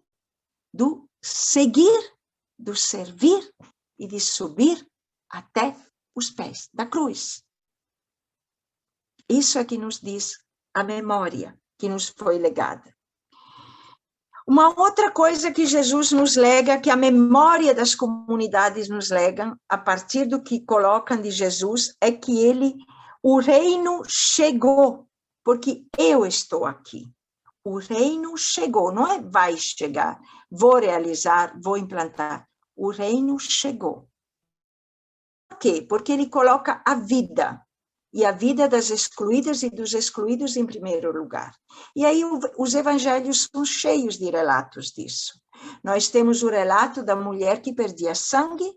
Speaker 2: do seguir, do servir e de subir até os pés da cruz. Isso é que nos diz a memória que nos foi legada. Uma outra coisa que Jesus nos lega, que a memória das comunidades nos legam, a partir do que colocam de Jesus, é que o reino chegou, porque eu estou aqui. O reino chegou, não é vai chegar, vou realizar, vou implantar. O reino chegou. Por quê? Porque ele coloca a vida, e a vida das excluídas e dos excluídos em primeiro lugar. E aí os evangelhos são cheios de relatos disso. Nós temos o relato da mulher que perdia sangue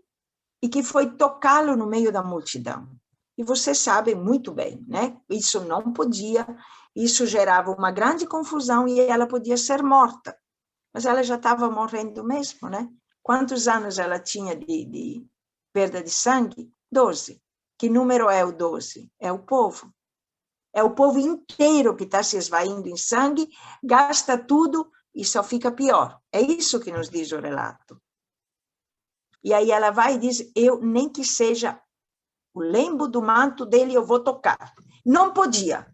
Speaker 2: e que foi tocá-lo no meio da multidão. E vocês sabem muito bem, né? Isso não podia, isso gerava uma grande confusão e ela podia ser morta. Mas ela já estava morrendo mesmo, né? Quantos anos ela tinha de perda de sangue? 12. Que número é o 12? É o povo. É o povo inteiro que está se esvaindo em sangue, gasta tudo e só fica pior. É isso que nos diz o relato. E aí ela vai e diz, eu nem que seja o lembo do manto dele, eu vou tocar. Não podia.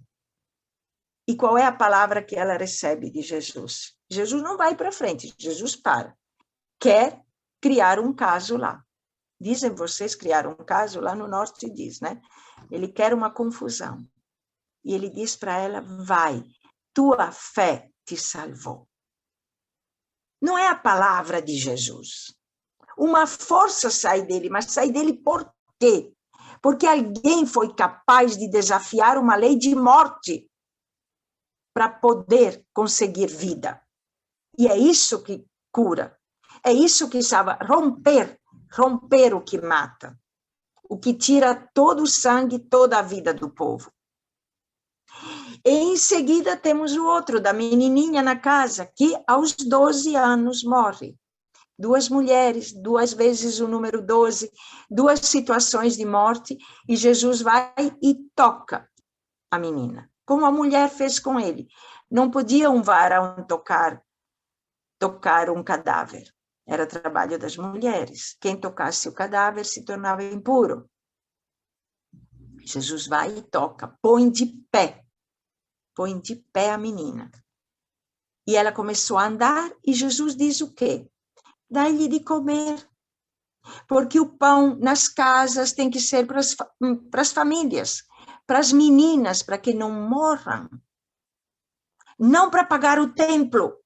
Speaker 2: E qual é a palavra que ela recebe de Jesus? Jesus não vai para frente, Jesus para. Quer criar um caso lá. Dizem vocês criar um caso, lá no norte diz, né? Ele quer uma confusão. E ele diz para ela, vai, tua fé te salvou. Não é a palavra de Jesus. Uma força sai dele, mas sai dele por quê? Porque alguém foi capaz de desafiar uma lei de morte para poder conseguir vida. E é isso que cura. É isso que sabe romper o que mata, o que tira todo o sangue, toda a vida do povo. E em seguida temos o outro, da menininha na casa, que aos 12 anos morre. 2 mulheres, 2 vezes o número 12, 2 situações de morte, e Jesus vai e toca a menina, como a mulher fez com ele. Não podia um varão tocar um cadáver. Era trabalho das mulheres. Quem tocasse o cadáver se tornava impuro. Jesus vai e toca, põe de pé a menina. E ela começou a andar, e Jesus diz o quê? Dá-lhe de comer. Porque o pão nas casas tem que ser para as famílias, para as meninas, para que não morram. Não para pagar o templo.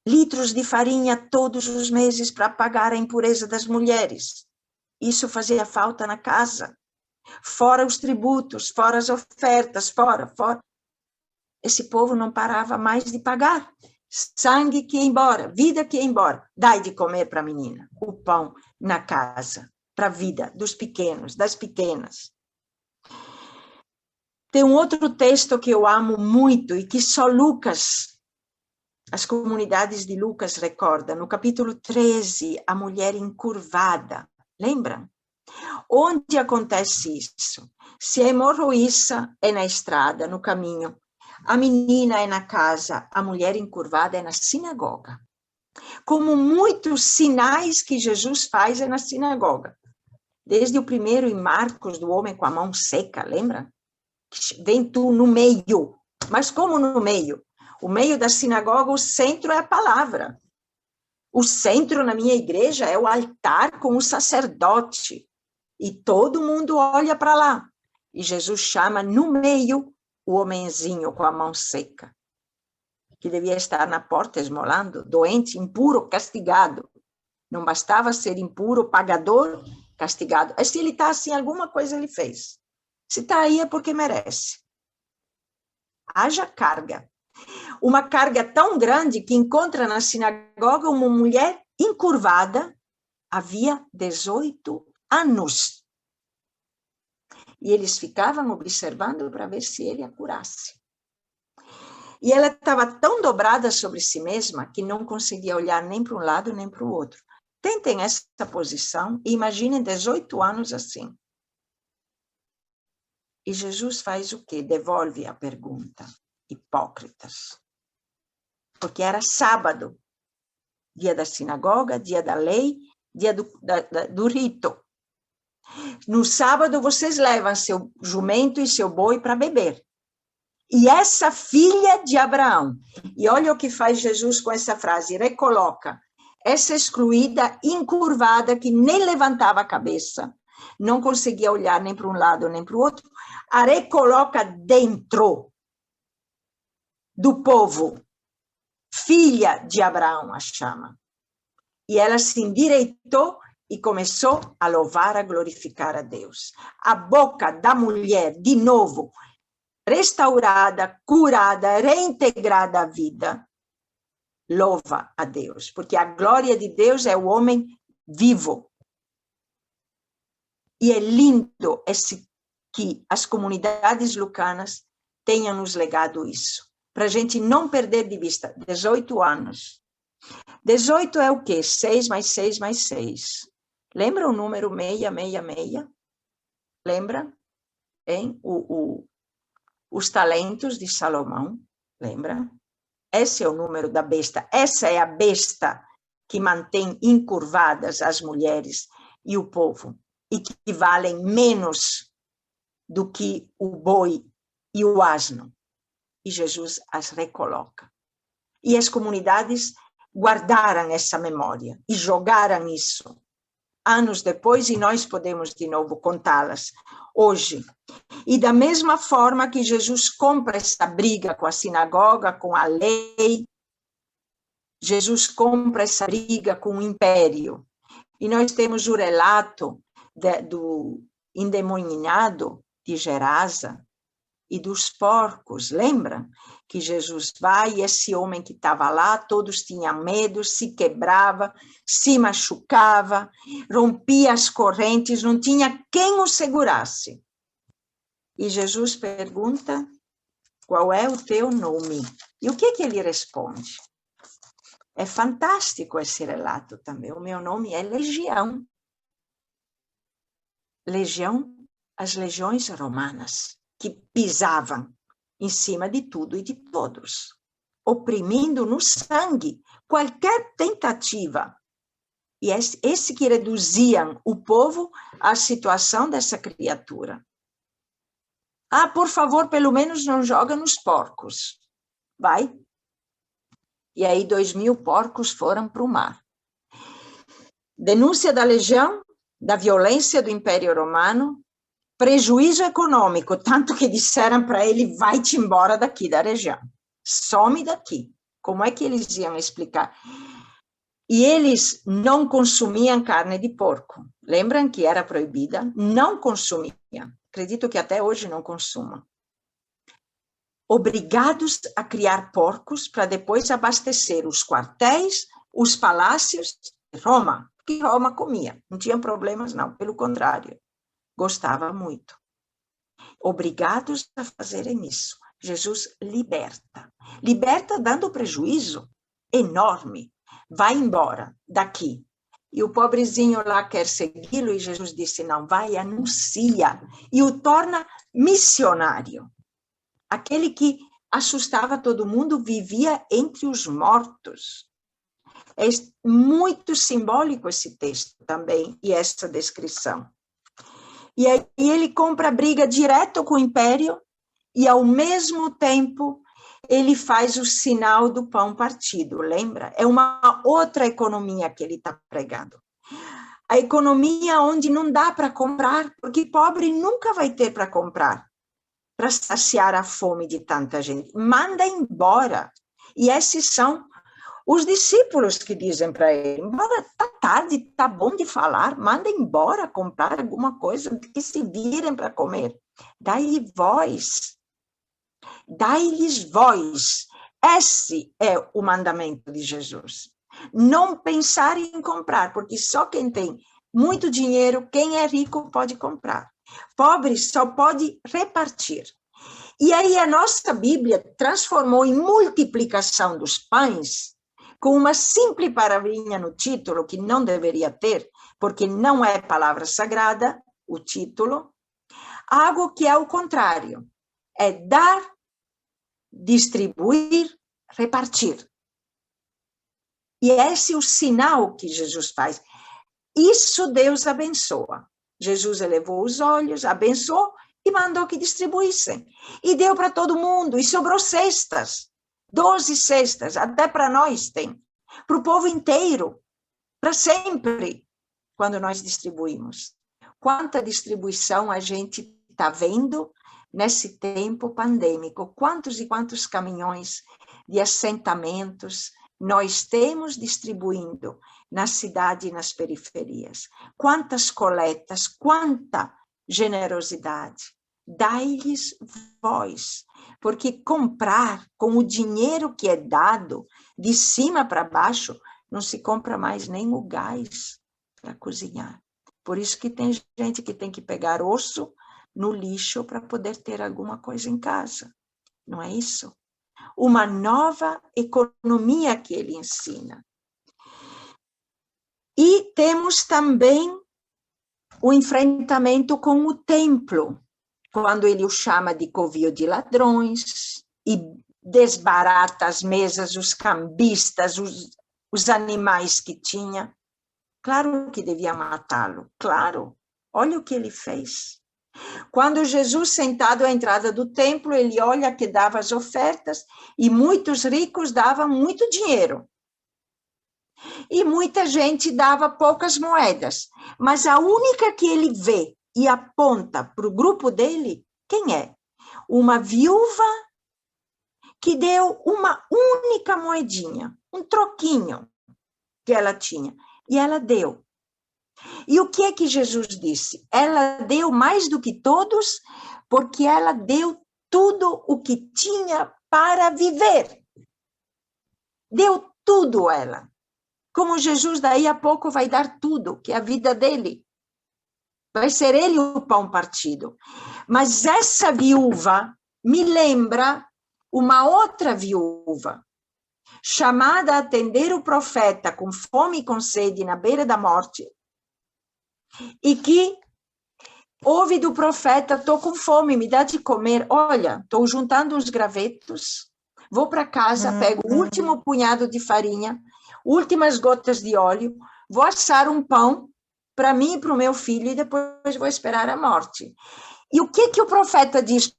Speaker 2: Litros de farinha todos os meses para pagar a impureza das mulheres. Isso fazia falta na casa. Fora os tributos, fora as ofertas, fora. Esse povo não parava mais de pagar. Sangue que ia embora, vida que ia embora. Dai de comer para a menina. O pão na casa, para a vida dos pequenos, das pequenas. Tem um outro texto que eu amo muito e que só Lucas, as comunidades de Lucas recordam. No capítulo 13, a mulher encurvada. Lembram? Onde acontece isso? Se a hemorroíça é na estrada, no caminho, a menina é na casa, a mulher encurvada é na sinagoga. Como muitos sinais que Jesus faz é na sinagoga. Desde o primeiro em Marcos, do homem com a mão seca, lembra? Vem tu no meio. Mas como no meio? O meio da sinagoga, o centro é a palavra. O centro na minha igreja é o altar com o sacerdote. E todo mundo olha para lá. E Jesus chama no meio o homenzinho com a mão seca, que devia estar na porta esmolando, doente, impuro, castigado. Não bastava ser impuro, pagador, castigado. Se ele está assim, alguma coisa ele fez. Se está aí é porque merece. Haja carga. Uma carga tão grande que encontra na sinagoga uma mulher encurvada, havia 18 anos. E eles ficavam observando para ver se ele a curasse. E ela estava tão dobrada sobre si mesma que não conseguia olhar nem para um lado nem para o outro. Tentem essa posição e imaginem 18 anos assim. E Jesus faz o quê? Devolve a pergunta. Hipócritas. Porque era sábado, dia da sinagoga, dia da lei, dia do rito. No sábado, vocês levam seu jumento e seu boi para beber. E essa filha de Abraão, e olha o que faz Jesus com essa frase, recoloca essa excluída, encurvada, que nem levantava a cabeça, não conseguia olhar nem para um lado nem para o outro, a recoloca dentro do povo, filha de Abraão, a chama. E ela se endireitou e começou a louvar, a glorificar a Deus. A boca da mulher, de novo, restaurada, curada, reintegrada à vida, louva a Deus, porque a glória de Deus é o homem vivo. E é lindo que as comunidades lucanas tenham nos legado isso, para a gente não perder de vista. 18 anos. 18 é o quê? 6 mais 6 mais 6. Lembra o número 666? Lembra? Hein? Os talentos de Salomão, lembra? Esse é o número da besta. Essa é a besta que mantém encurvadas as mulheres e o povo, e que valem menos do que o boi e o asno. E Jesus as recoloca. E as comunidades guardaram essa memória e jogaram isso anos depois, e nós podemos de novo contá-las hoje. E da mesma forma que Jesus compra essa briga com a sinagoga, com a lei, Jesus compra essa briga com o império. E nós temos o relato do endemoniado de Gerasa e dos porcos, lembra? Que Jesus vai, e esse homem que estava lá, todos tinham medo, se quebrava, se machucava, rompia as correntes, não tinha quem o segurasse. E Jesus pergunta, qual é o teu nome? E o que ele responde? É fantástico esse relato também. O meu nome é Legião. Legião, as legiões romanas, que pisavam em cima de tudo e de todos, oprimindo no sangue qualquer tentativa. E esse que reduziam o povo à situação dessa criatura. Ah, por favor, pelo menos não joga nos porcos. Vai. E aí 2.000 porcos foram para o mar. Denúncia da legião, da violência do Império Romano, prejuízo econômico, tanto que disseram para ele, vai-te embora daqui da região, some daqui. Como é que eles iam explicar? E eles não consumiam carne de porco. Lembram que era proibida? Não consumiam. Acredito que até hoje não consumam. Obrigados a criar porcos para depois abastecer os quartéis, os palácios de Roma, que Roma comia. Não tinha problemas, não, pelo contrário. Gostava muito. Obrigados a fazerem isso. Jesus liberta. Liberta dando prejuízo enorme. Vai embora daqui. E o pobrezinho lá quer segui-lo e Jesus disse, não, vai, anuncia. E o torna missionário. Aquele que assustava todo mundo vivia entre os mortos. É muito simbólico esse texto também e essa descrição. E aí ele compra briga direto com o império e, ao mesmo tempo, ele faz o sinal do pão partido, lembra? É uma outra economia que ele está pregando. A economia onde não dá para comprar, porque pobre nunca vai ter para comprar, para saciar a fome de tanta gente. Manda embora. E esses são os discípulos que dizem para ele, embora está tarde, está bom de falar, manda embora comprar alguma coisa, que se virem para comer. Dai-lhe voz. Dai-lhes voz. Esse é o mandamento de Jesus. Não pensar em comprar, porque só quem tem muito dinheiro, quem é rico pode comprar. Pobre só pode repartir. E aí a nossa Bíblia transformou em multiplicação dos pães, com uma simples palavrinha no título, que não deveria ter, porque não é palavra sagrada, o título, algo que é o contrário, é dar, distribuir, repartir. E esse é o sinal que Jesus faz. Isso Deus abençoa. Jesus elevou os olhos, abençoou e mandou que distribuíssem. E deu para todo mundo, e sobrou cestas, 12 cestas, até para nós tem, para o povo inteiro, para sempre, quando nós distribuímos. Quanta distribuição a gente está vendo nesse tempo pandêmico, quantos e quantos caminhões de assentamentos nós temos distribuindo na cidade e nas periferias. Quantas coletas, quanta generosidade. Dai-lhes voz, porque comprar com o dinheiro que é dado, de cima para baixo, não se compra mais nem o gás para cozinhar. Por isso que tem gente que tem que pegar osso no lixo para poder ter alguma coisa em casa. Não é isso? Uma nova economia que ele ensina. E temos também o enfrentamento com o templo, quando ele o chama de covil de ladrões e desbarata as mesas, os cambistas, os animais que tinha. Claro que devia matá-lo, claro. Olha o que ele fez. Quando Jesus, sentado à entrada do templo, ele olha que dava as ofertas e muitos ricos davam muito dinheiro. E muita gente dava poucas moedas. Mas a única que ele vê e aponta para o grupo dele, quem é? Uma viúva que deu uma única moedinha, um troquinho que ela tinha. E ela deu. E o que é que Jesus disse? Ela deu mais do que todos, porque ela deu tudo o que tinha para viver. Deu tudo ela. Como Jesus daí a pouco vai dar tudo, que é a vida dele. Vai ser ele o pão partido. Mas essa viúva me lembra uma outra viúva, chamada a atender o profeta com fome e com sede na beira da morte, e que ouve do profeta: estou com fome, me dá de comer. Olha, estou juntando uns gravetos, vou para casa, pego o último punhado de farinha, últimas gotas de óleo, vou assar um pão para mim e para o meu filho e depois vou esperar a morte. E o que o profeta diz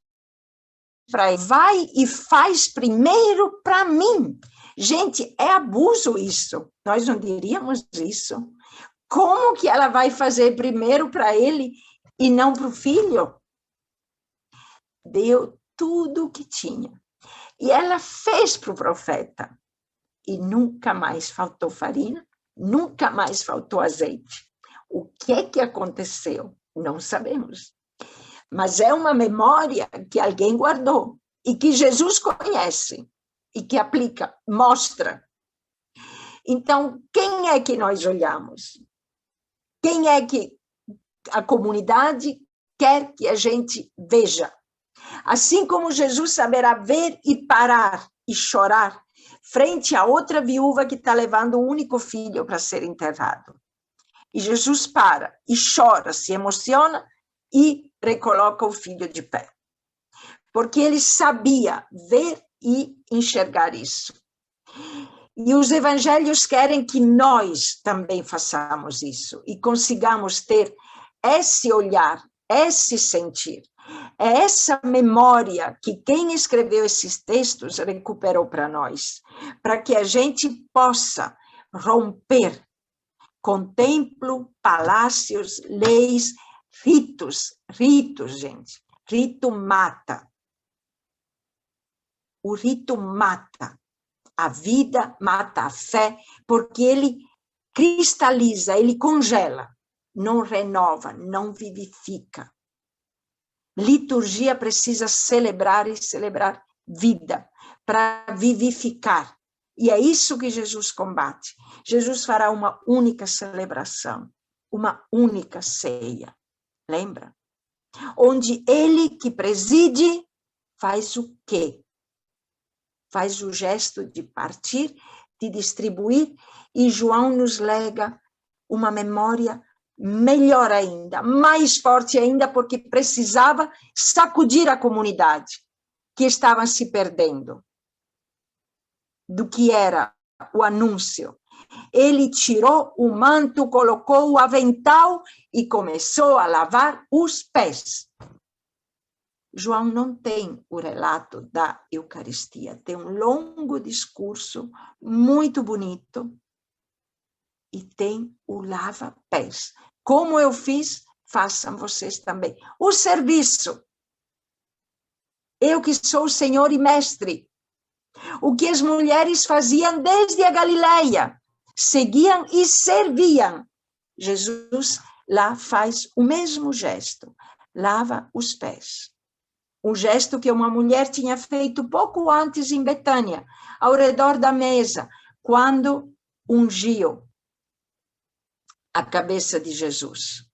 Speaker 2: para ele? Vai e faz primeiro para mim. Gente, é abuso isso. Nós não diríamos isso. Como que ela vai fazer primeiro para ele e não para o filho? Deu tudo o que tinha. E ela fez para o profeta. E nunca mais faltou farinha, nunca mais faltou azeite. O que aconteceu? Não sabemos. Mas é uma memória que alguém guardou e que Jesus conhece e que aplica, mostra. Então, quem é que nós olhamos? Quem é que a comunidade quer que a gente veja? Assim como Jesus saberá ver e parar e chorar frente a outra viúva que está levando o único filho para ser enterrado. E Jesus para e chora, se emociona e recoloca o filho de pé. Porque ele sabia ver e enxergar isso. E os evangelhos querem que nós também façamos isso e consigamos ter esse olhar, esse sentir, essa memória que quem escreveu esses textos recuperou para nós, para que a gente possa romper com templo, palácios, leis, ritos, gente. Rito mata. O rito mata. A vida mata a fé, porque ele cristaliza, ele congela, não renova, não vivifica. Liturgia precisa celebrar e celebrar vida, para vivificar. E é isso que Jesus combate. Jesus fará uma única celebração, uma única ceia. Lembra? Onde ele que preside faz o quê? Faz o gesto de partir, de distribuir, e João nos lega uma memória melhor ainda, mais forte ainda, porque precisava sacudir a comunidade que estava se perdendo do que era o anúncio. Ele tirou o manto, colocou o avental e começou a lavar os pés. João não tem o relato da Eucaristia, tem um longo discurso muito bonito e tem o lava-pés. Como eu fiz, façam vocês também. O serviço. Eu que sou o Senhor e Mestre. O que as mulheres faziam desde a Galileia. Seguiam e serviam. Jesus lá faz o mesmo gesto. Lava os pés. Um gesto que uma mulher tinha feito pouco antes em Betânia, ao redor da mesa, quando ungiu a cabeça de Jesus.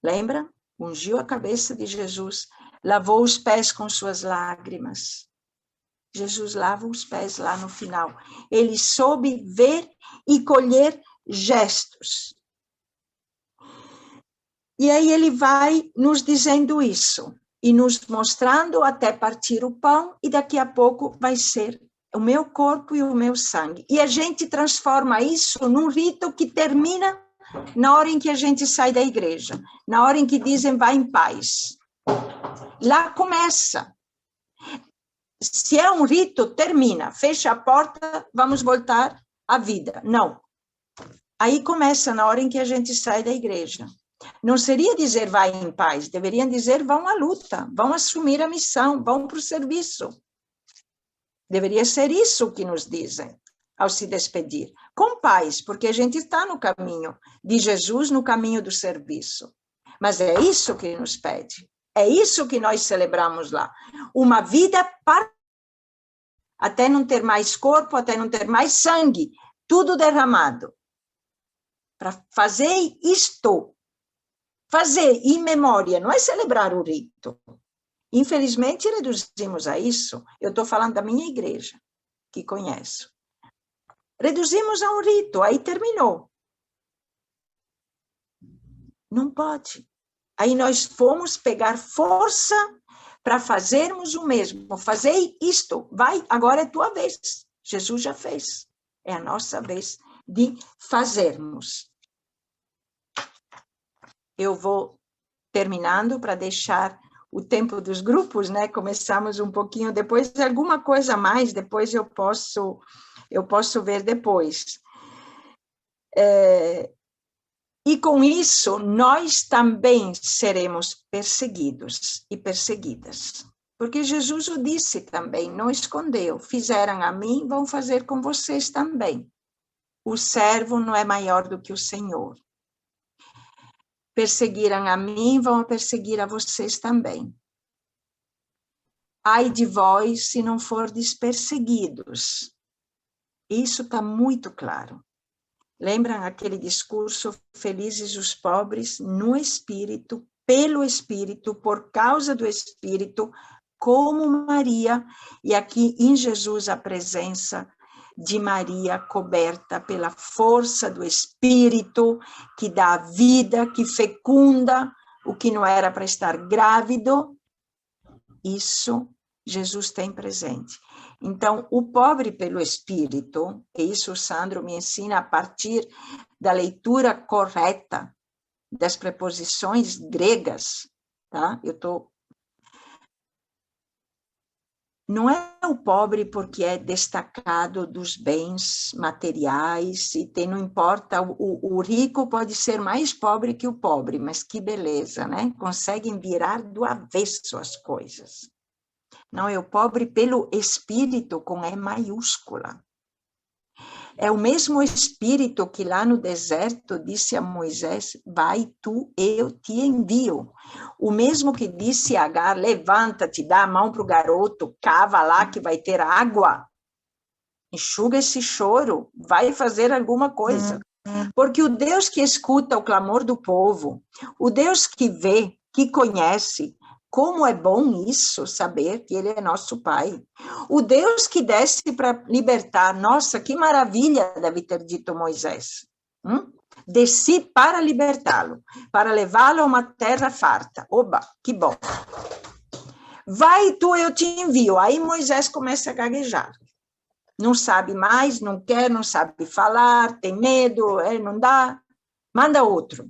Speaker 2: Lembra? Ungiu a cabeça de Jesus, lavou os pés com suas lágrimas. Jesus lava os pés lá no final. Ele soube ver e colher gestos. E aí ele vai nos dizendo isso, e nos mostrando até partir o pão, e daqui a pouco vai ser o meu corpo e o meu sangue. E a gente transforma isso num rito que termina na hora em que a gente sai da igreja, na hora em que dizem vá em paz. Lá começa. Se é um rito, termina, fecha a porta, vamos voltar à vida. Não. Aí começa na hora em que a gente sai da igreja. Não seria dizer vai em paz, deveriam dizer vão à luta, vão assumir a missão, vão para o serviço. Deveria ser isso que nos dizem ao se despedir. Com paz, porque a gente está no caminho de Jesus, no caminho do serviço. Mas é isso que nos pede. É isso que nós celebramos lá. Uma vida para até não ter mais corpo, até não ter mais sangue, tudo derramado. Para fazer isto. Fazer em memória, não é celebrar o rito. Infelizmente, reduzimos a isso. Eu estou falando da minha igreja, que conheço. Reduzimos a um rito, aí terminou. Não pode. Aí nós fomos pegar força para fazermos o mesmo. Fazer isto, vai, agora é tua vez. Jesus já fez. É a nossa vez de fazermos. Eu vou terminando para deixar o tempo dos grupos, né? Começamos um pouquinho depois, alguma coisa a mais, depois eu posso ver depois. E com isso, nós também seremos perseguidos e perseguidas. Porque Jesus o disse também, não escondeu. Fizeram a mim, vão fazer com vocês também. O servo não é maior do que o Senhor. Perseguiram a mim, vão perseguir a vocês também. Ai de vós se não fordes perseguidos. Isso está muito claro. Lembram aquele discurso, felizes os pobres no Espírito, pelo Espírito, por causa do Espírito, como Maria, e aqui em Jesus a presença de Maria coberta pela força do Espírito, que dá vida, que fecunda o que não era para estar grávido. Isso Jesus tem presente. Então, o pobre pelo Espírito, e isso o Sandro me ensina a partir da leitura correta das preposições gregas, tá? Não é o pobre porque é destacado dos bens materiais, não importa, o rico pode ser mais pobre que o pobre, mas que beleza, né? Conseguem virar do avesso as coisas. Não é o pobre pelo Espírito, com E maiúscula. É o mesmo Espírito que lá no deserto disse a Moisés, vai tu, eu te envio. O mesmo que disse a Agar, levanta-te, dá a mão para o garoto, cava lá que vai ter água. Enxuga esse choro, vai fazer alguma coisa. Porque o Deus que escuta o clamor do povo, o Deus que vê, que conhece, como é bom isso, saber que Ele é nosso Pai. O Deus que desce para libertar, nossa, que maravilha, deve ter dito Moisés. Desci para libertá-lo, para levá-lo a uma terra farta. Oba, que bom. Vai tu, eu te envio. Aí Moisés começa a gaguejar. Não sabe mais, não quer, não sabe falar, tem medo, não dá. Manda outro.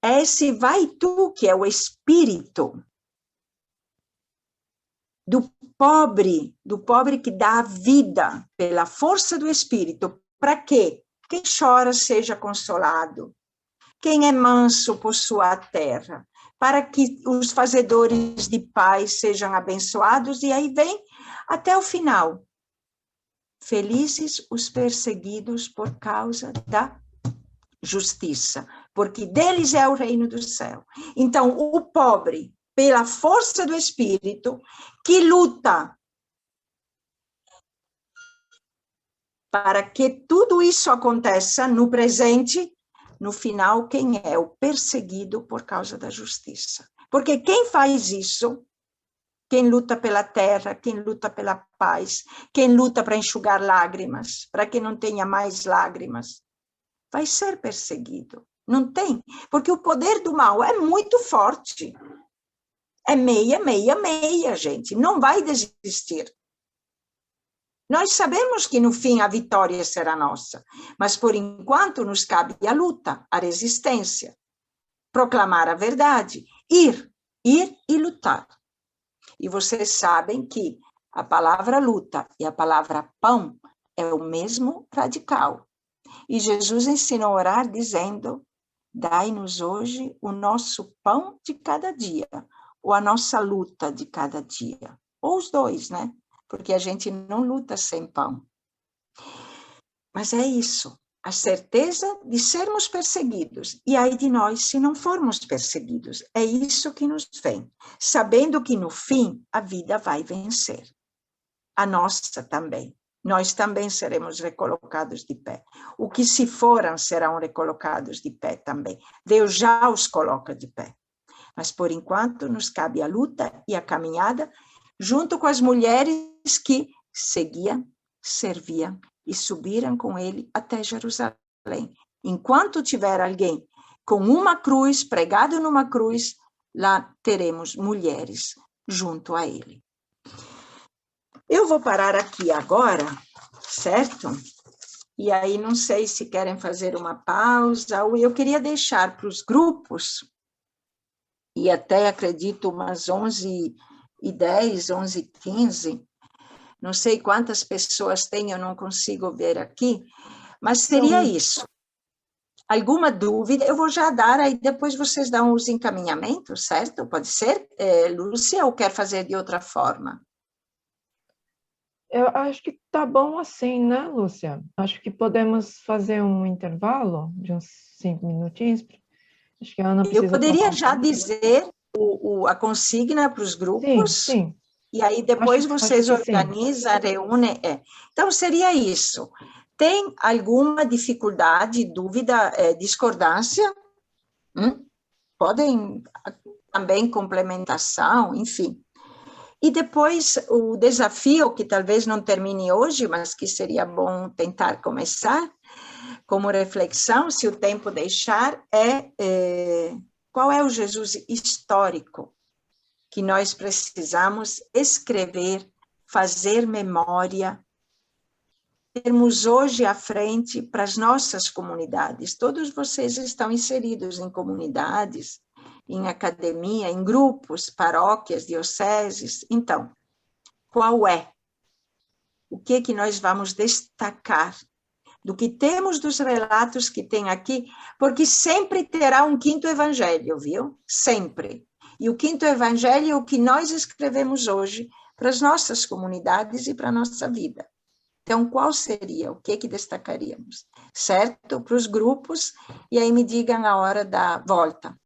Speaker 2: é esse vai tu, que é o espírito do pobre que dá a vida pela força do espírito. Para quê? Quem chora seja consolado. Quem é manso possua a terra. Para que os fazedores de paz sejam abençoados. E aí vem até o final. Felizes os perseguidos por causa da justiça, porque deles é o reino do céu. Então, o pobre, pela força do Espírito, que luta para que tudo isso aconteça no presente, no final, quem é o perseguido por causa da justiça? Porque quem faz isso, quem luta pela terra, quem luta pela paz, quem luta para enxugar lágrimas, para que não tenha mais lágrimas, vai ser perseguido. Não tem, porque o poder do mal é muito forte. É meia, meia, meia, gente. Não vai desistir. Nós sabemos que no fim a vitória será nossa, mas por enquanto nos cabe a luta, a resistência, proclamar a verdade, ir e lutar. E vocês sabem que a palavra luta e a palavra pão é o mesmo radical. E Jesus ensinou a orar dizendo: dai-nos hoje o nosso pão de cada dia, ou a nossa luta de cada dia. Ou os dois, né? Porque a gente não luta sem pão. Mas é isso, a certeza de sermos perseguidos. E ai de nós se não formos perseguidos. É isso que nos vem, sabendo que no fim a vida vai vencer. A nossa também. Nós também seremos recolocados de pé. O que se foram serão recolocados de pé também. Deus já os coloca de pé. Mas, por enquanto, nos cabe a luta e a caminhada, junto com as mulheres que seguiam, serviam e subiram com ele até Jerusalém. Enquanto tiver alguém com uma cruz, pregado numa cruz, lá teremos mulheres junto a ele. Eu vou parar aqui agora, certo? E aí não sei se querem fazer uma pausa, ou eu queria deixar para os grupos, e até acredito umas 11h10, 11h15, não sei quantas pessoas tem, eu não consigo ver aqui, mas seria isso. Alguma dúvida, eu vou já dar, aí depois vocês dão os encaminhamentos, certo? Pode ser, Lúcia, ou quer fazer de outra forma?
Speaker 1: Eu acho que tá bom assim, né, Lúcia? Acho que podemos fazer um intervalo de uns 5 minutinhos. Acho que a Ana precisa.
Speaker 2: Eu poderia já dizer a consigna para os grupos.
Speaker 1: Sim.
Speaker 2: E aí depois vocês organizam, reúnem. Então, seria isso. Tem alguma dificuldade, dúvida, discordância? Podem também complementação, enfim. E depois o desafio, que talvez não termine hoje, mas que seria bom tentar começar, como reflexão, se o tempo deixar, qual é o Jesus histórico que nós precisamos escrever, fazer memória, termos hoje à frente para as nossas comunidades. Todos vocês estão inseridos em comunidades, em academia, em grupos, paróquias, dioceses. Então, qual é? O que nós vamos destacar do que temos dos relatos que tem aqui? Porque sempre terá um quinto evangelho, viu? Sempre. E o quinto evangelho é o que nós escrevemos hoje para as nossas comunidades e para a nossa vida. Então, qual seria? O que destacaríamos? Certo? Para os grupos, e aí me digam a hora da volta.